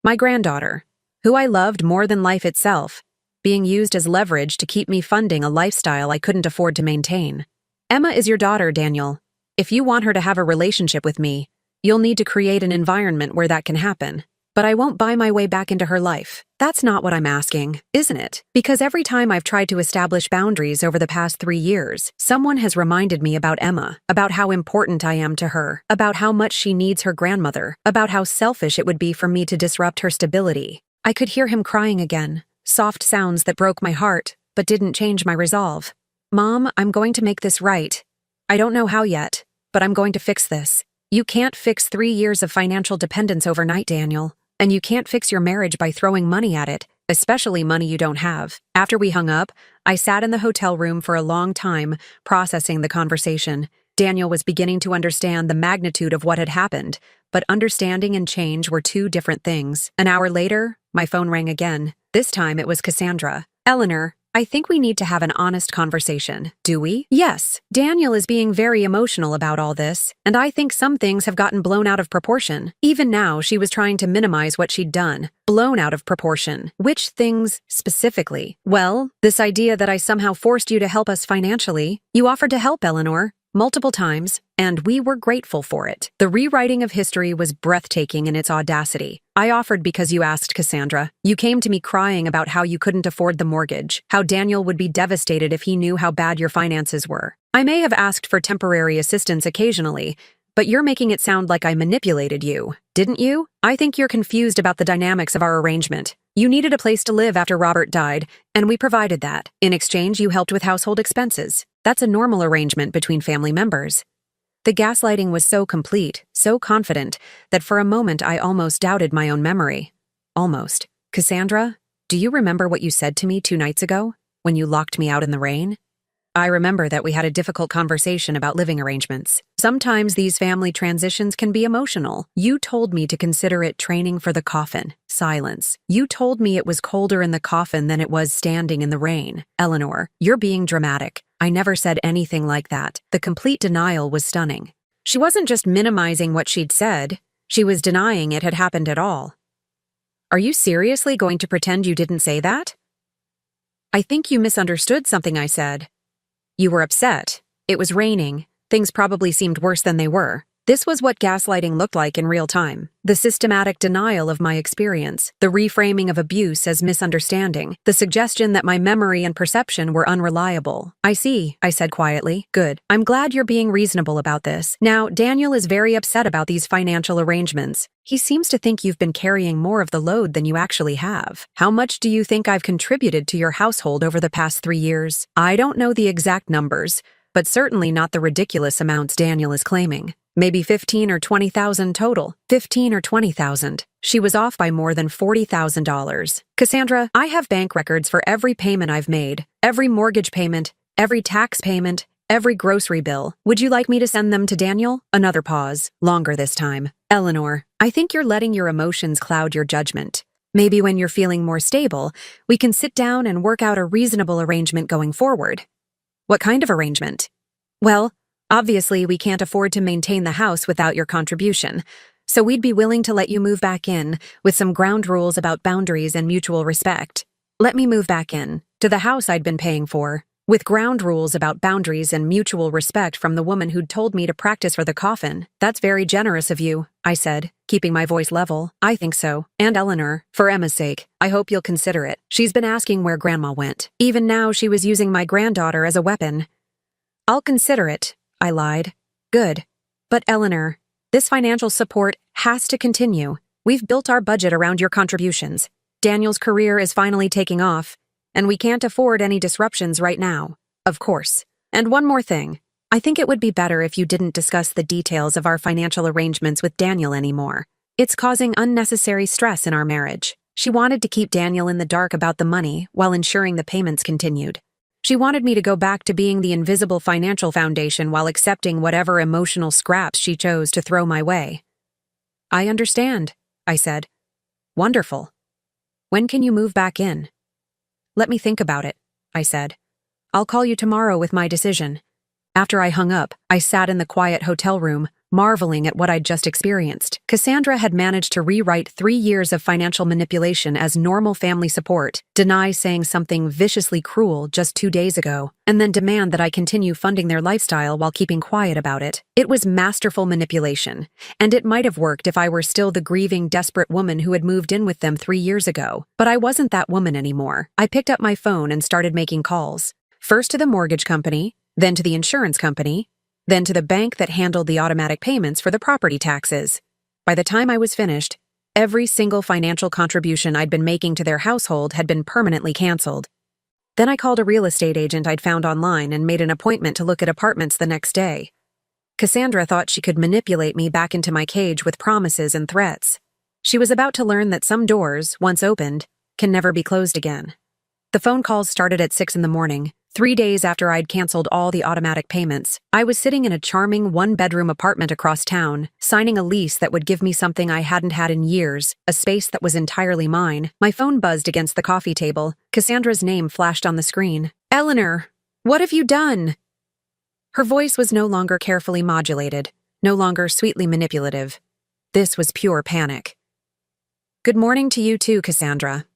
my granddaughter, who I loved more than life itself, being used as leverage to keep me funding a lifestyle I couldn't afford to maintain. Emma is your daughter, Daniel. If you want her to have a relationship with me, you'll need to create an environment where that can happen. But I won't buy my way back into her life. That's not what I'm asking, isn't it? Because every time I've tried to establish boundaries over the past 3 years, someone has reminded me about Emma, about how important I am to her, about how much she needs her grandmother, about how selfish it would be for me to disrupt her stability. I could hear him crying again, soft sounds that broke my heart, but didn't change my resolve. Mom, I'm going to make this right. I don't know how yet, but I'm going to fix this. You can't fix 3 years of financial dependence overnight, Daniel. And you can't fix your marriage by throwing money at it, especially money you don't have. After we hung up, I sat in the hotel room for a long time, processing the conversation. Daniel was beginning to understand the magnitude of what had happened, but understanding and change were two different things. An hour later, my phone rang again. This time it was Cassandra. Eleanor, I think we need to have an honest conversation. Do we? Yes. Daniel is being very emotional about all this, and I think some things have gotten blown out of proportion. Even now, she was trying to minimize what she'd done. Blown out of proportion. Which things, specifically? Well, this idea that I somehow forced you to help us financially. You offered to help, Eleanor. Multiple times, and we were grateful for it. The rewriting of history was breathtaking in its audacity. I offered because you asked, Cassandra. You came to me crying about how you couldn't afford the mortgage, how Daniel would be devastated if he knew how bad your finances were. I may have asked for temporary assistance occasionally, but you're making it sound like I manipulated you, didn't you? I think you're confused about the dynamics of our arrangement. You needed a place to live after Robert died, and we provided that. In exchange, you helped with household expenses. That's a normal arrangement between family members. The gaslighting was so complete, so confident, that for a moment I almost doubted my own memory. Almost. Cassandra, do you remember what you said to me 2 nights ago, when you locked me out in the rain? I remember that we had a difficult conversation about living arrangements. Sometimes these family transitions can be emotional. You told me to consider it training for the coffin. Silence. You told me it was colder in the coffin than it was standing in the rain. Eleanor, you're being dramatic. I never said anything like that. The complete denial was stunning. She wasn't just minimizing what she'd said. She was denying it had happened at all. Are you seriously going to pretend you didn't say that? I think you misunderstood something I said. You were upset. It was raining. Things probably seemed worse than they were. This was what gaslighting looked like in real time. The systematic denial of my experience, the reframing of abuse as misunderstanding, the suggestion that my memory and perception were unreliable. I see, I said quietly. Good. I'm glad you're being reasonable about this. Now, Daniel is very upset about these financial arrangements. He seems to think you've been carrying more of the load than you actually have. How much do you think I've contributed to your household over the past 3 years? I don't know the exact numbers, but certainly not the ridiculous amounts Daniel is claiming. Maybe 15 or 20,000 total. 15 or 20,000. She was off by more than $40,000. Cassandra, I have bank records for every payment I've made, every mortgage payment, every tax payment, every grocery bill. Would you like me to send them to Daniel? Another pause, longer this time. Eleanor, I think you're letting your emotions cloud your judgment. Maybe when you're feeling more stable, we can sit down and work out a reasonable arrangement going forward. What kind of arrangement? Well, obviously, we can't afford to maintain the house without your contribution, so we'd be willing to let you move back in with some ground rules about boundaries and mutual respect. Let me move back in, to the house I'd been paying for, with ground rules about boundaries and mutual respect from the woman who'd told me to practice for the coffin. That's very generous of you, I said, keeping my voice level. I think so. And Eleanor, for Emma's sake, I hope you'll consider it. She's been asking where Grandma went. Even now, she was using my granddaughter as a weapon. I'll consider it, I lied. Good. But Eleanor, this financial support has to continue. We've built our budget around your contributions. Daniel's career is finally taking off, and we can't afford any disruptions right now. Of course. And one more thing. I think it would be better if you didn't discuss the details of our financial arrangements with Daniel anymore. It's causing unnecessary stress in our marriage. She wanted to keep Daniel in the dark about the money while ensuring the payments continued. She wanted me to go back to being the invisible financial foundation while accepting whatever emotional scraps she chose to throw my way. I understand, I said. Wonderful. When can you move back in? Let me think about it, I said. I'll call you tomorrow with my decision. After I hung up, I sat in the quiet hotel room, marveling at what I'd just experienced. Cassandra had managed to rewrite 3 years of financial manipulation as normal family support, deny saying something viciously cruel just 2 days ago, and then demand that I continue funding their lifestyle while keeping quiet about it. It was masterful manipulation, and it might have worked if I were still the grieving, desperate woman who had moved in with them 3 years ago. But I wasn't that woman anymore. I picked up my phone and started making calls. First to the mortgage company, then to the insurance company, then to the bank that handled the automatic payments for the property taxes. By the time I was finished, every single financial contribution I'd been making to their household had been permanently canceled. Then I called a real estate agent I'd found online and made an appointment to look at apartments the next day. Cassandra thought she could manipulate me back into my cage with promises and threats. She was about to learn that some doors, once opened, can never be closed again. The phone calls started at 6 in the morning. 3 days after I'd canceled all the automatic payments, I was sitting in a charming one-bedroom apartment across town, signing a lease that would give me something I hadn't had in years, a space that was entirely mine. My phone buzzed against the coffee table. Cassandra's name flashed on the screen. "Eleanor, what have you done?" Her voice was no longer carefully modulated, no longer sweetly manipulative. This was pure panic. "Good morning to you too, Cassandra.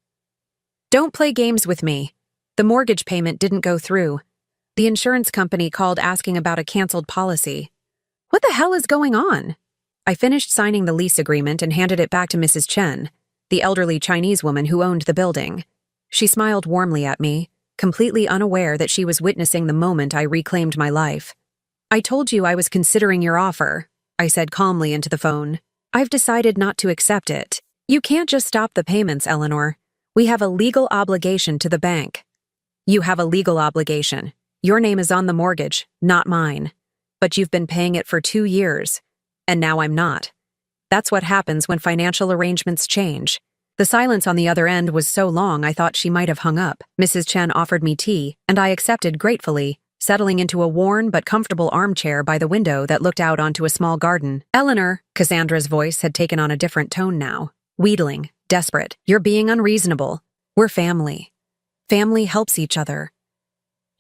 Don't play games with me. The mortgage payment didn't go through. The insurance company called asking about a canceled policy. What the hell is going on?" I finished signing the lease agreement and handed it back to Mrs. Chen, the elderly Chinese woman who owned the building. She smiled warmly at me, completely unaware that she was witnessing the moment I reclaimed my life. "I told you I was considering your offer," I said calmly into the phone. "I've decided not to accept it. You can't just stop the payments, Eleanor. We have a legal obligation to the bank." "You have a legal obligation. Your name is on the mortgage, not mine. But you've been paying it for 2 years. And now I'm not. That's what happens when financial arrangements change." The silence on the other end was so long I thought she might have hung up. Mrs. Chen offered me tea, and I accepted gratefully, settling into a worn but comfortable armchair by the window that looked out onto a small garden. "Eleanor," Cassandra's voice had taken on a different tone now. Wheedling, desperate. "You're being unreasonable. We're family. Family helps each other."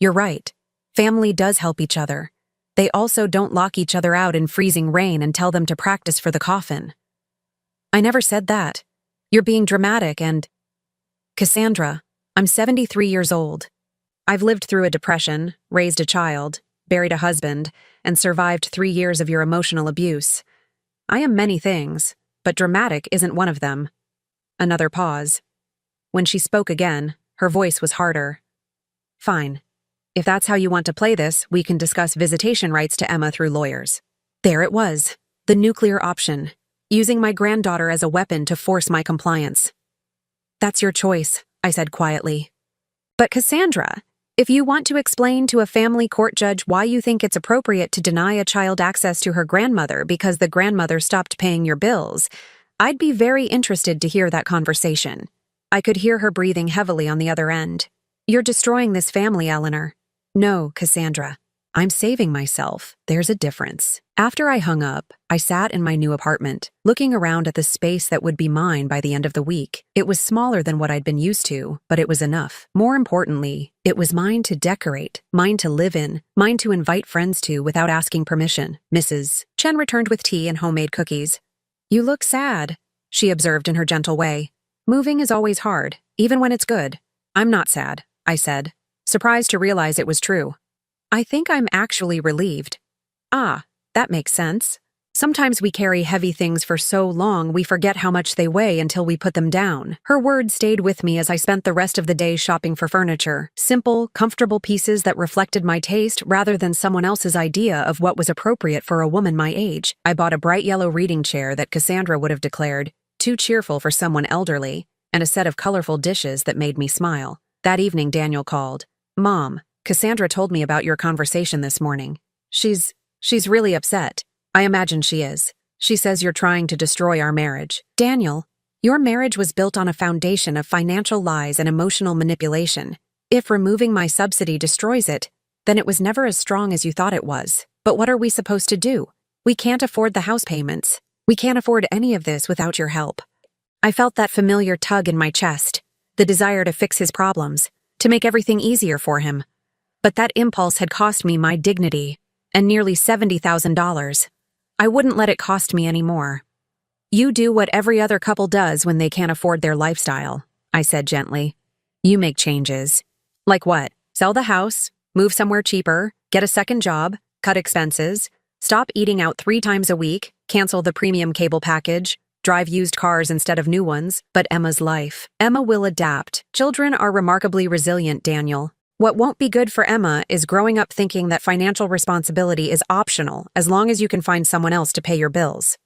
"You're right. Family does help each other. They also don't lock each other out in freezing rain and tell them to practice for the coffin." "I never said that. You're being dramatic and—" "Cassandra, I'm 73 years old. I've lived through a depression, raised a child, buried a husband, and survived 3 years of your emotional abuse. I am many things, but dramatic isn't one of them." Another pause. When she spoke again, her voice was harder. "Fine. If that's how you want to play this, we can discuss visitation rights to Emma through lawyers." There it was, the nuclear option, using my granddaughter as a weapon to force my compliance. "That's your choice," I said quietly. "But Cassandra, if you want to explain to a family court judge why you think it's appropriate to deny a child access to her grandmother because the grandmother stopped paying your bills, I'd be very interested to hear that conversation." I could hear her breathing heavily on the other end. "You're destroying this family, Eleanor." "No, Cassandra. I'm saving myself. There's a difference." After I hung up, I sat in my new apartment, looking around at the space that would be mine by the end of the week. It was smaller than what I'd been used to, but it was enough. More importantly, it was mine to decorate, mine to live in, mine to invite friends to without asking permission. Mrs. Chen returned with tea and homemade cookies. "You look sad," she observed in her gentle way. "Moving is always hard, even when it's good." "I'm not sad," I said, surprised to realize it was true. "I think I'm actually relieved." "Ah, that makes sense. Sometimes we carry heavy things for so long we forget how much they weigh until we put them down." Her words stayed with me as I spent the rest of the day shopping for furniture. Simple, comfortable pieces that reflected my taste rather than someone else's idea of what was appropriate for a woman my age. I bought a bright yellow reading chair that Cassandra would have declared too cheerful for someone elderly, and a set of colorful dishes that made me smile. That evening, Daniel called. "Mom, Cassandra told me about your conversation this morning. She's really upset. I imagine she is. She says you're trying to destroy our marriage." "Daniel, your marriage was built on a foundation of financial lies and emotional manipulation. If removing my subsidy destroys it, then it was never as strong as you thought it was. But what are we supposed to do? We can't afford the house payments. We can't afford any of this without your help." I felt that familiar tug in my chest, the desire to fix his problems, to make everything easier for him. But that impulse had cost me my dignity, and nearly $70,000. I wouldn't let it cost me any more. "You do what every other couple does when they can't afford their lifestyle," I said gently. "You make changes." "Like what? Sell the house, move somewhere cheaper, get a second job, cut expenses, stop eating out 3 times a week, cancel the premium cable package, drive used cars instead of new ones." But Emma's life. Emma will adapt. Children are remarkably resilient, Daniel. What won't be good for Emma is growing up thinking that financial responsibility is optional as long as you can find someone else to pay your bills.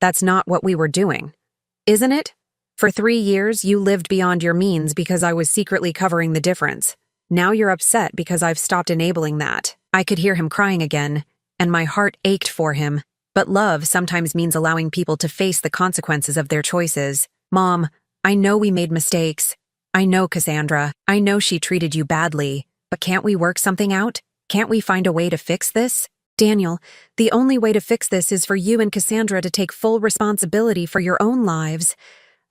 That's not what we were doing, isn't it? For 3 years, you lived beyond your means because I was secretly covering the difference. Now you're upset because I've stopped enabling that. I could hear him crying again, and my heart ached for him. But love sometimes means allowing people to face the consequences of their choices. Mom, I know we made mistakes. I know, Cassandra. I know she treated you badly. But can't we work something out? Can't we find a way to fix this? Daniel, the only way to fix this is for you and Cassandra to take full responsibility for your own lives.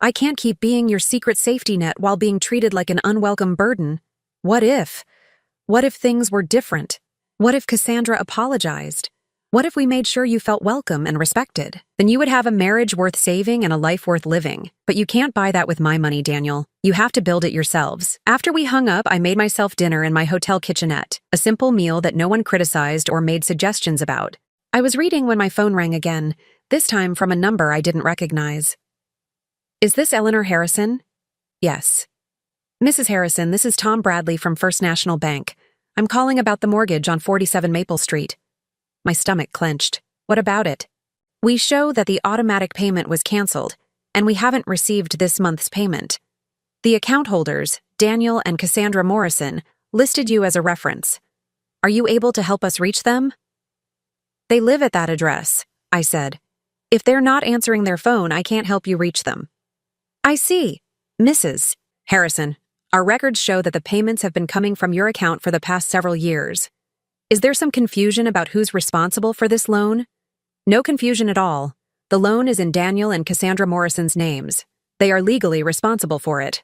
I can't keep being your secret safety net while being treated like an unwelcome burden. What if? What if things were different? What if Cassandra apologized? What if we made sure you felt welcome and respected? Then you would have a marriage worth saving and a life worth living. But you can't buy that with my money, Daniel. You have to build it yourselves. After we hung up, I made myself dinner in my hotel kitchenette, a simple meal that no one criticized or made suggestions about. I was reading when my phone rang again, this time from a number I didn't recognize. Is this Eleanor Harrison? Yes. Mrs. Harrison, this is Tom Bradley from First National Bank. I'm calling about the mortgage on 47 Maple Street. My stomach clenched. What about it? We show that the automatic payment was canceled, and we haven't received this month's payment. The account holders, Daniel and Cassandra Morrison, listed you as a reference. Are you able to help us reach them? They live at that address, I said. If they're not answering their phone, I can't help you reach them. I see. Mrs. Harrison, our records show that the payments have been coming from your account for the past several years. Is there some confusion about who's responsible for this loan? No confusion at all. The loan is in Daniel and Cassandra Morrison's names. They are legally responsible for it.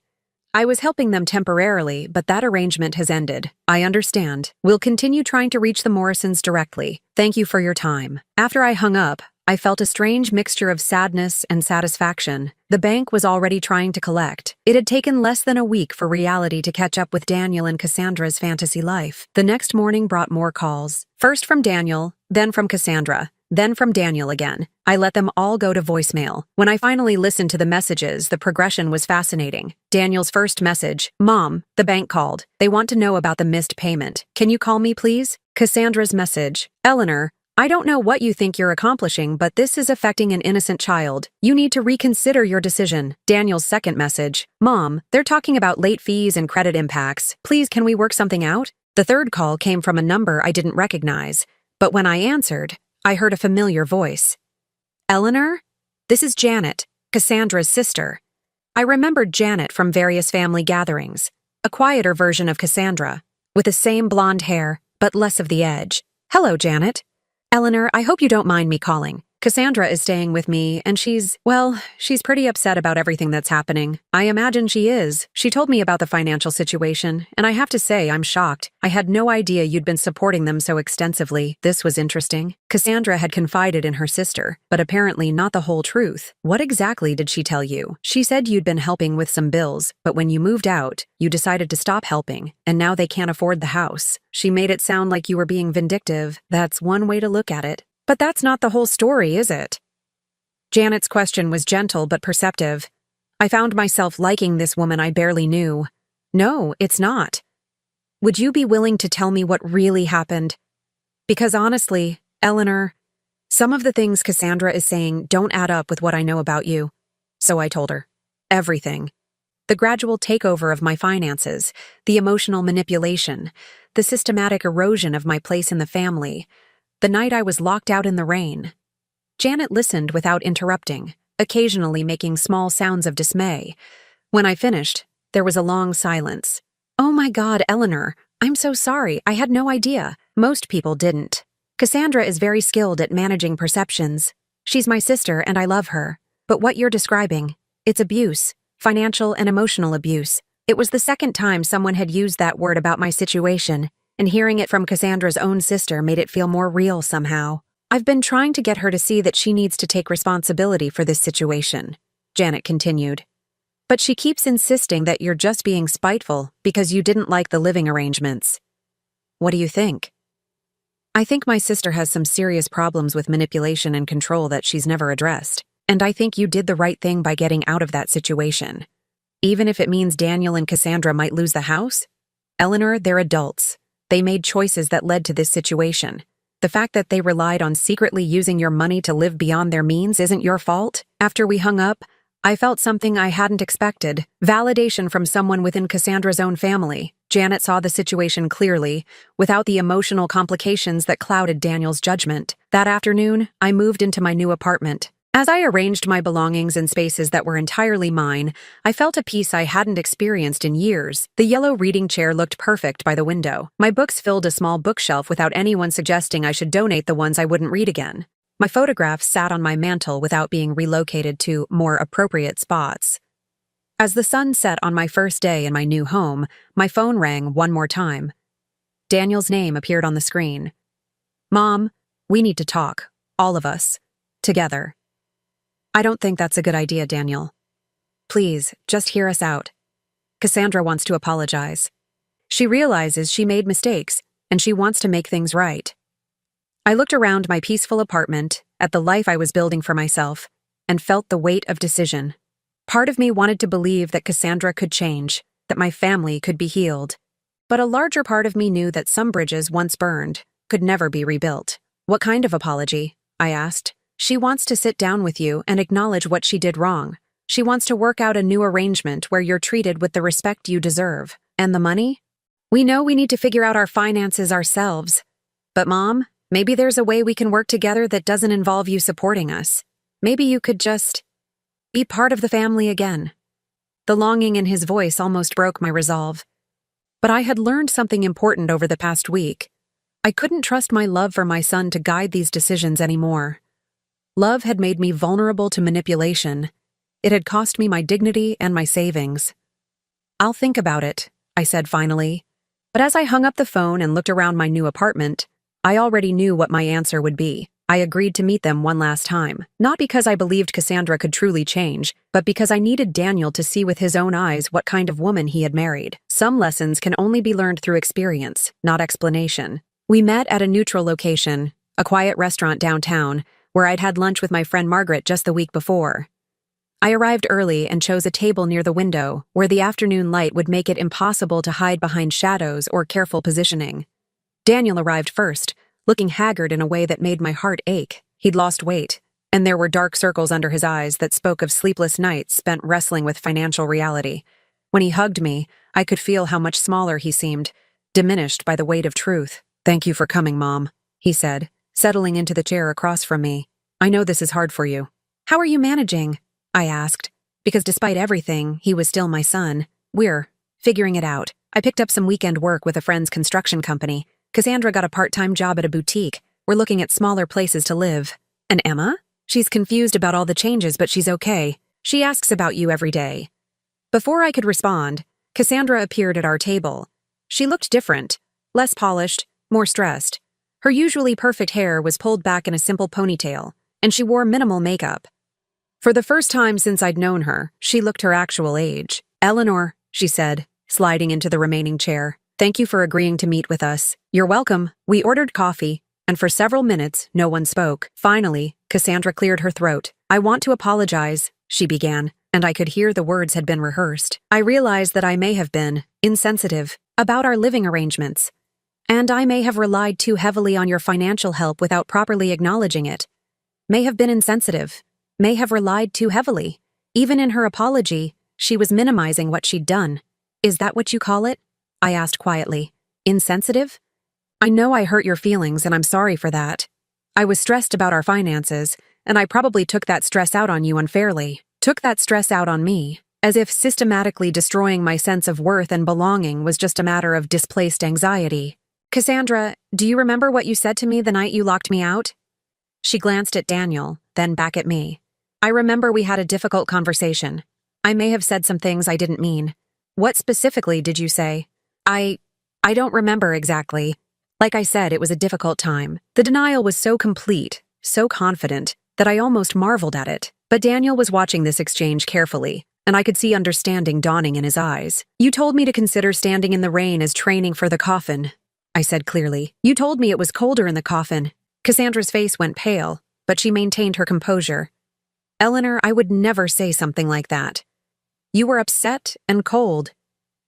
I was helping them temporarily, but that arrangement has ended. I understand. We'll continue trying to reach the Morrisons directly. Thank you for your time. After I hung up, I felt a strange mixture of sadness and satisfaction. The bank was already trying to collect. It had taken less than a week for reality to catch up with Daniel and Cassandra's fantasy life. The next morning brought more calls. First from Daniel, then from Cassandra, then from Daniel again. I let them all go to voicemail. When I finally listened to the messages, the progression was fascinating. Daniel's first message, Mom, the bank called. They want to know about the missed payment. Can you call me, please? Cassandra's message, Eleanor, I don't know what you think you're accomplishing, but this is affecting an innocent child. You need to reconsider your decision. Daniel's second message, Mom, they're talking about late fees and credit impacts. Please, can we work something out? The third call came from a number I didn't recognize, but when I answered, I heard a familiar voice. Eleanor? This is Janet, Cassandra's sister. I remembered Janet from various family gatherings, a quieter version of Cassandra, with the same blonde hair, but less of the edge. Hello, Janet. Eleanor, I hope you don't mind me calling. Cassandra is staying with me, and she's pretty upset about everything that's happening. I imagine she is. She told me about the financial situation, and I have to say I'm shocked. I had no idea you'd been supporting them so extensively. This was interesting. Cassandra had confided in her sister, but apparently not the whole truth. What exactly did she tell you? She said you'd been helping with some bills, but when you moved out, you decided to stop helping, and now they can't afford the house. She made it sound like you were being vindictive. That's one way to look at it. But that's not the whole story, is it? Janet's question was gentle but perceptive. I found myself liking this woman I barely knew. No, it's not. Would you be willing to tell me what really happened? Because honestly, Eleanor, some of the things Cassandra is saying don't add up with what I know about you. So I told her. Everything. The gradual takeover of my finances, the emotional manipulation, the systematic erosion of my place in the family, the night I was locked out in the rain. Janet listened without interrupting, occasionally making small sounds of dismay. When I finished, there was a long silence. Oh my God, Eleanor, I'm so sorry. I had no idea. Most people didn't. Cassandra is very skilled at managing perceptions. She's my sister and I love her. But what you're describing, it's abuse, financial and emotional abuse. It was the second time someone had used that word about my situation, and hearing it from Cassandra's own sister made it feel more real somehow. I've been trying to get her to see that she needs to take responsibility for this situation, Janet continued. But she keeps insisting that you're just being spiteful because you didn't like the living arrangements. What do you think? I think my sister has some serious problems with manipulation and control that she's never addressed, and I think you did the right thing by getting out of that situation. Even if it means Daniel and Cassandra might lose the house? Eleanor, they're adults. They made choices that led to this situation. The fact that they relied on secretly using your money to live beyond their means isn't your fault. After we hung up, I felt something I hadn't expected, validation from someone within Cassandra's own family. Janet saw the situation clearly, without the emotional complications that clouded Daniel's judgment. That afternoon, I moved into my new apartment. As I arranged my belongings in spaces that were entirely mine, I felt a peace I hadn't experienced in years. The yellow reading chair looked perfect by the window. My books filled a small bookshelf without anyone suggesting I should donate the ones I wouldn't read again. My photographs sat on my mantel without being relocated to more appropriate spots. As the sun set on my first day in my new home, my phone rang one more time. Daniel's name appeared on the screen. "Mom, we need to talk. All of us. Together." "I don't think that's a good idea, Daniel. Please, just hear us out. Cassandra wants to apologize. She realizes she made mistakes, and she wants to make things right." I looked around my peaceful apartment, at the life I was building for myself, and felt the weight of decision. Part of me wanted to believe that Cassandra could change, that my family could be healed. But a larger part of me knew that some bridges once burned could never be rebuilt. "What kind of apology?" I asked. "She wants to sit down with you and acknowledge what she did wrong. She wants to work out a new arrangement where you're treated with the respect you deserve. And the money? We know we need to figure out our finances ourselves. But Mom, maybe there's a way we can work together that doesn't involve you supporting us. Maybe you could just be part of the family again." The longing in his voice almost broke my resolve. But I had learned something important over the past week. I couldn't trust my love for my son to guide these decisions anymore. Love had made me vulnerable to manipulation. It had cost me my dignity and my savings. "I'll think about it," I said finally. But as I hung up the phone and looked around my new apartment, I already knew what my answer would be. I agreed to meet them one last time, not because I believed Cassandra could truly change, but because I needed Daniel to see with his own eyes what kind of woman he had married. Some lessons can only be learned through experience, not explanation. We met at a neutral location, a quiet restaurant downtown, where I'd had lunch with my friend Margaret just the week before. I arrived early and chose a table near the window, where the afternoon light would make it impossible to hide behind shadows or careful positioning. Daniel arrived first, looking haggard in a way that made my heart ache. He'd lost weight, and there were dark circles under his eyes that spoke of sleepless nights spent wrestling with financial reality. When he hugged me, I could feel how much smaller he seemed, diminished by the weight of truth. "Thank you for coming, Mom," he said, settling into the chair across from me. "I know this is hard for you." "How are you managing?" I asked, because despite everything, he was still my son. "We're figuring it out. I picked up some weekend work with a friend's construction company. Cassandra got a part-time job at a boutique. We're looking at smaller places to live." "And Emma?" "She's confused about all the changes, but she's okay. She asks about you every day." Before I could respond, Cassandra appeared at our table. She looked different, less polished, more stressed. Her usually perfect hair was pulled back in a simple ponytail, and she wore minimal makeup. For the first time since I'd known her, she looked her actual age. "Eleanor," she said, sliding into the remaining chair. "Thank you for agreeing to meet with us." "You're welcome." We ordered coffee, and for several minutes, no one spoke. Finally, Cassandra cleared her throat. "I want to apologize," she began, and I could hear the words had been rehearsed. "I realized that I may have been insensitive about our living arrangements. And I may have relied too heavily on your financial help without properly acknowledging it. May have been insensitive. May have relied too heavily." Even in her apology, she was minimizing what she'd done. "Is that what you call it?" I asked quietly. "Insensitive? I know I hurt your feelings, and I'm sorry for that. I was stressed about our finances, and I probably took that stress out on you unfairly. Took that stress out on me, as if systematically destroying my sense of worth and belonging was just a matter of displaced anxiety. Cassandra, do you remember what you said to me the night you locked me out?" She glanced at Daniel, then back at me. "I remember we had a difficult conversation. I may have said some things I didn't mean." "What specifically did you say?" I don't remember exactly. Like I said, it was a difficult time. The denial was so complete, so confident, that I almost marveled at it. But Daniel was watching this exchange carefully, and I could see understanding dawning in his eyes. "You told me to consider standing in the rain as training for the coffin," I said clearly. "You told me it was colder in the coffin." Cassandra's face went pale, but she maintained her composure. "Eleanor, I would never say something like that. You were upset and cold.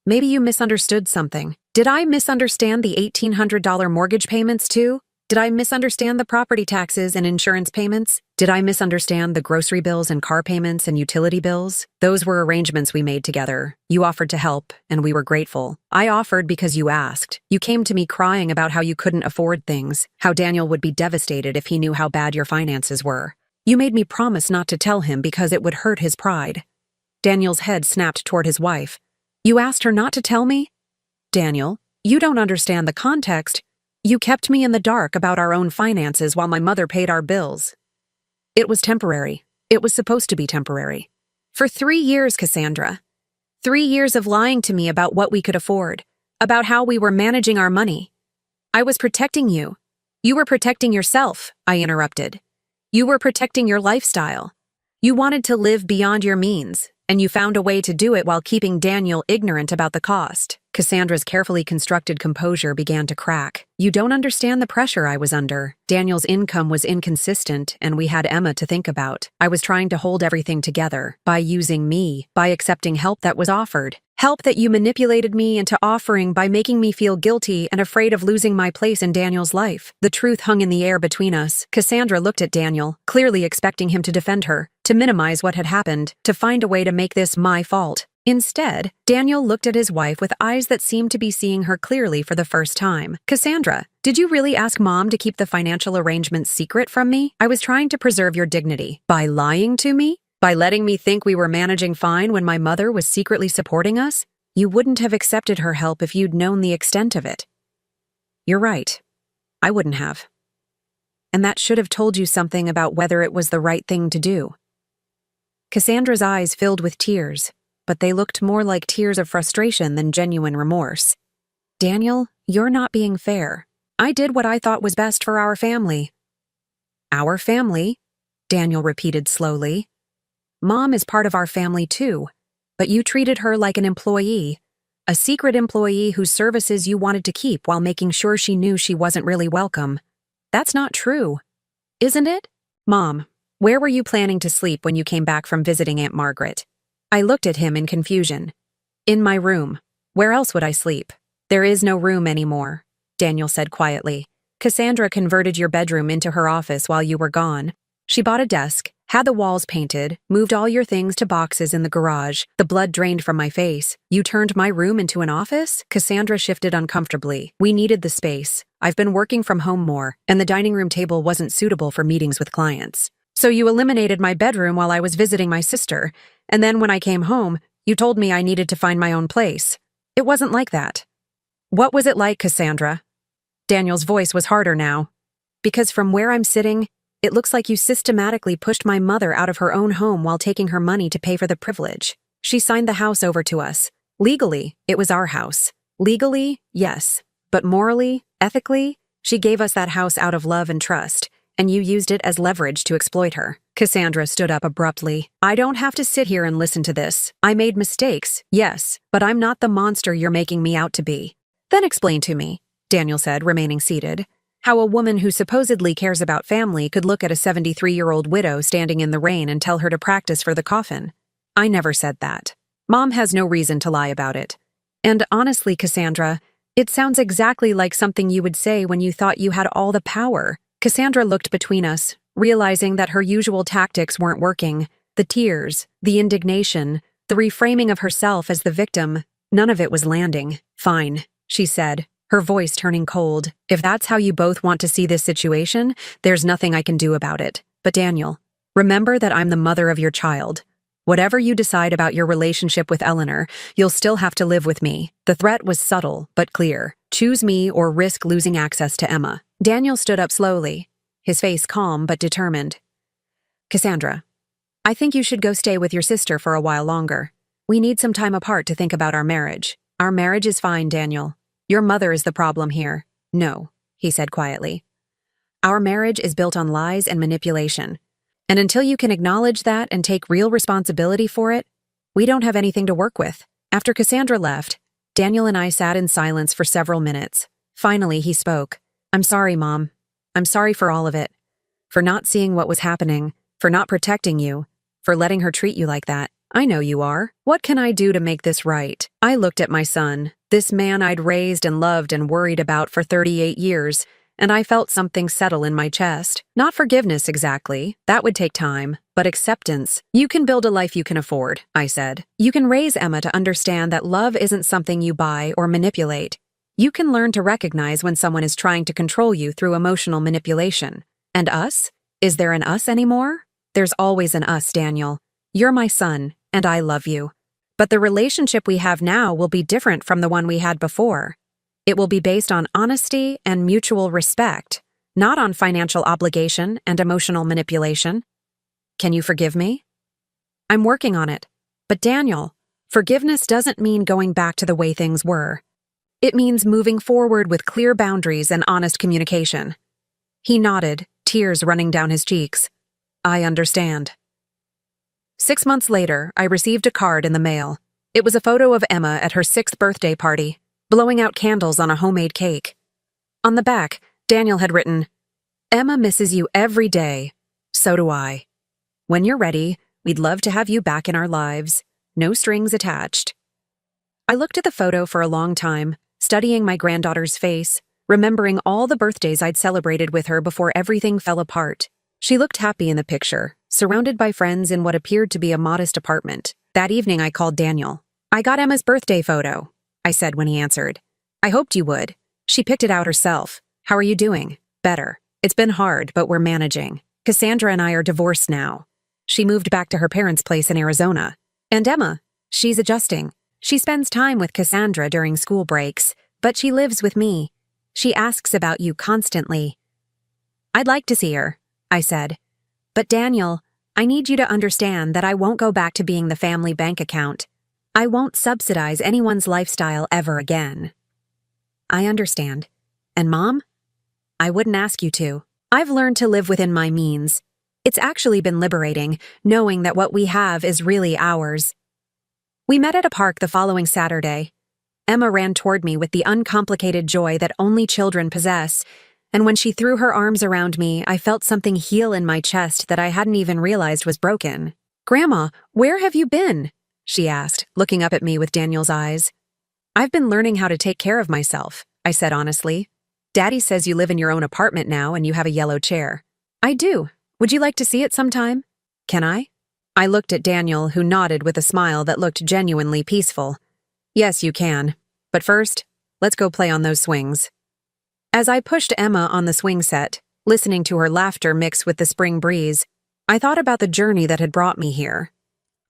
Maybe you misunderstood something. Did I misunderstand the $1,800 mortgage payments too? Did I misunderstand the property taxes and insurance payments? Did I misunderstand the grocery bills and car payments and utility bills? Those were arrangements we made together. You offered to help, and we were grateful. I offered because you asked. You came to me crying about how you couldn't afford things, how Daniel would be devastated if he knew how bad your finances were. You made me promise not to tell him because it would hurt his pride. Daniel's head snapped toward his wife. You asked her not to tell me? Daniel, you don't understand the context. You kept me in the dark about our own finances while my mother paid our bills. It was temporary. It was supposed to be temporary. For 3 years, Cassandra. 3 years of lying to me about what we could afford, about how we were managing our money. I was protecting you. You were protecting yourself, I interrupted. You were protecting your lifestyle. You wanted to live beyond your means, and you found a way to do it while keeping Daniel ignorant about the cost. Cassandra's carefully constructed composure began to crack. You don't understand the pressure I was under. Daniel's income was inconsistent, and we had Emma to think about. I was trying to hold everything together by using me, by accepting help that was offered. Help that you manipulated me into offering by making me feel guilty and afraid of losing my place in Daniel's life. The truth hung in the air between us. Cassandra looked at Daniel, clearly expecting him to defend her, to minimize what had happened, to find a way to make this my fault. Instead, Daniel looked at his wife with eyes that seemed to be seeing her clearly for the first time. Cassandra, did you really ask Mom to keep the financial arrangements secret from me? I was trying to preserve your dignity. By lying to me? By letting me think we were managing fine when my mother was secretly supporting us? You wouldn't have accepted her help if you'd known the extent of it. You're right. I wouldn't have. And that should have told you something about whether it was the right thing to do. Cassandra's eyes filled with tears, but they looked more like tears of frustration than genuine remorse. Daniel, you're not being fair. I did what I thought was best for our family. Our family? Daniel repeated slowly. Mom is part of our family too, but you treated her like an employee, a secret employee whose services you wanted to keep while making sure she knew she wasn't really welcome. That's not true, isn't it? Mom, where were you planning to sleep when you came back from visiting Aunt Margaret? I looked at him in confusion. In my room. Where else would I sleep? There is no room anymore, Daniel said quietly. Cassandra converted your bedroom into her office while you were gone. She bought a desk, had the walls painted, moved all your things to boxes in the garage. The blood drained from my face. You turned my room into an office? Cassandra shifted uncomfortably. We needed the space. I've been working from home more, and the dining room table wasn't suitable for meetings with clients. So you eliminated my bedroom while I was visiting my sister, and then when I came home, you told me I needed to find my own place. It wasn't like that. What was it like, Cassandra? Daniel's voice was harder now. Because from where I'm sitting, it looks like you systematically pushed my mother out of her own home while taking her money to pay for the privilege. She signed the house over to us. Legally, it was our house. Legally, yes. But morally, ethically, she gave us that house out of love and trust, and you used it as leverage to exploit her. Cassandra stood up abruptly. I don't have to sit here and listen to this. I made mistakes, yes, but I'm not the monster you're making me out to be. Then explain to me, Daniel said, remaining seated, how a woman who supposedly cares about family could look at a 73-year-old widow standing in the rain and tell her to practice for the coffin. I never said that. Mom has no reason to lie about it. And honestly, Cassandra, it sounds exactly like something you would say when you thought you had all the power. Cassandra looked between us, realizing that her usual tactics weren't working. The tears, the indignation, the reframing of herself as the victim, none of it was landing. Fine, she said, her voice turning cold. If that's how you both want to see this situation, there's nothing I can do about it. But Daniel, remember that I'm the mother of your child. Whatever you decide about your relationship with Eleanor, you'll still have to live with me. The threat was subtle, but clear. Choose me or risk losing access to Emma. Daniel stood up slowly, his face calm but determined. Cassandra, I think you should go stay with your sister for a while longer. We need some time apart to think about our marriage. Our marriage is fine, Daniel. Your mother is the problem here. No, he said quietly. Our marriage is built on lies and manipulation. And until you can acknowledge that and take real responsibility for it, we don't have anything to work with. After Cassandra left, Daniel and I sat in silence for several minutes. Finally, he spoke. I'm sorry, Mom. I'm sorry for all of it. For not seeing what was happening, for not protecting you, for letting her treat you like that. I know you are. What can I do to make this right? I looked at my son, this man I'd raised and loved and worried about for 38 years, and I felt something settle in my chest. Not forgiveness exactly, that would take time, but acceptance. You can build a life you can afford, I said. You can raise Emma to understand that love isn't something you buy or manipulate. You can learn to recognize when someone is trying to control you through emotional manipulation. And us? Is there an us anymore? There's always an us, Daniel. You're my son, and I love you. But the relationship we have now will be different from the one we had before. It will be based on honesty and mutual respect, not on financial obligation and emotional manipulation. Can you forgive me? I'm working on it. But Daniel, forgiveness doesn't mean going back to the way things were. It means moving forward with clear boundaries and honest communication. He nodded, tears running down his cheeks. I understand. 6 months later, I received a card in the mail. It was a photo of Emma at her 6th birthday party, blowing out candles on a homemade cake. On the back, Daniel had written, "Emma misses you every day. So do I. When you're ready, we'd love to have you back in our lives. No strings attached." I looked at the photo for a long time, studying my granddaughter's face, remembering all the birthdays I'd celebrated with her before everything fell apart. She looked happy in the picture, surrounded by friends in what appeared to be a modest apartment. That evening I called Daniel. "I got Emma's birthday photo," I said when he answered. "I hoped you would. She picked it out herself. How are you doing?" "Better. It's been hard, but we're managing. Cassandra and I are divorced now. She moved back to her parents' place in Arizona. And Emma, she's adjusting. She spends time with Cassandra during school breaks, but she lives with me. She asks about you constantly." "I'd like to see her," I said. "But Daniel, I need you to understand that I won't go back to being the family bank account. I won't subsidize anyone's lifestyle ever again." "I understand. And Mom? I wouldn't ask you to. I've learned to live within my means. It's actually been liberating, knowing that what we have is really ours." We met at a park the following Saturday. Emma ran toward me with the uncomplicated joy that only children possess, and when she threw her arms around me, I felt something heal in my chest that I hadn't even realized was broken. "Grandma, where have you been?" she asked, looking up at me with Daniel's eyes. "I've been learning how to take care of myself," I said honestly. "Daddy says you live in your own apartment now and you have a yellow chair." "I do. Would you like to see it sometime?" "Can I?" I looked at Daniel, who nodded with a smile that looked genuinely peaceful. "Yes, you can. But first, let's go play on those swings." As I pushed Emma on the swing set, listening to her laughter mix with the spring breeze, I thought about the journey that had brought me here.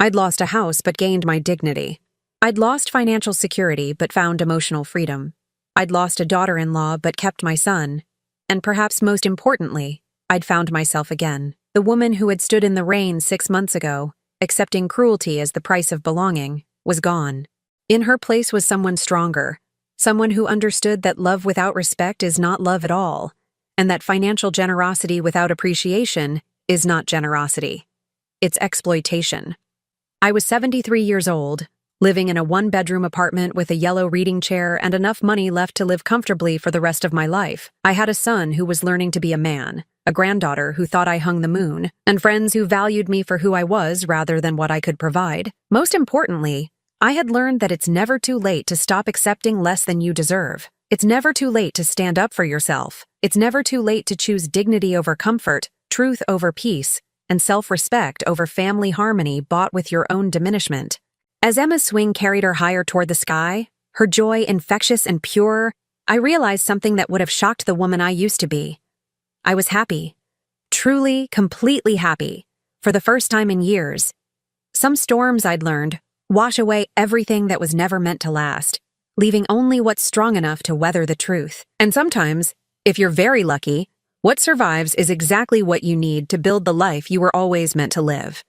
I'd lost a house but gained my dignity. I'd lost financial security but found emotional freedom. I'd lost a daughter-in-law but kept my son. And perhaps most importantly, I'd found myself again. The woman who had stood in the rain 6 months ago, accepting cruelty as the price of belonging, was gone. In her place was someone stronger, someone who understood that love without respect is not love at all, and that financial generosity without appreciation is not generosity. It's exploitation. I was 73 years old, living in a 1-bedroom apartment with a yellow reading chair and enough money left to live comfortably for the rest of my life. I had a son who was learning to be a man, a granddaughter who thought I hung the moon, and friends who valued me for who I was rather than what I could provide. Most importantly, I had learned that it's never too late to stop accepting less than you deserve. It's never too late to stand up for yourself. It's never too late to choose dignity over comfort, truth over peace, and self-respect over family harmony bought with your own diminishment. As Emma's swing carried her higher toward the sky, her joy infectious and pure, I realized something that would have shocked the woman I used to be. I was happy. Truly, completely happy. For the first time in years. Some storms, I'd learned, wash away everything that was never meant to last, leaving only what's strong enough to weather the truth. And sometimes, if you're very lucky, what survives is exactly what you need to build the life you were always meant to live.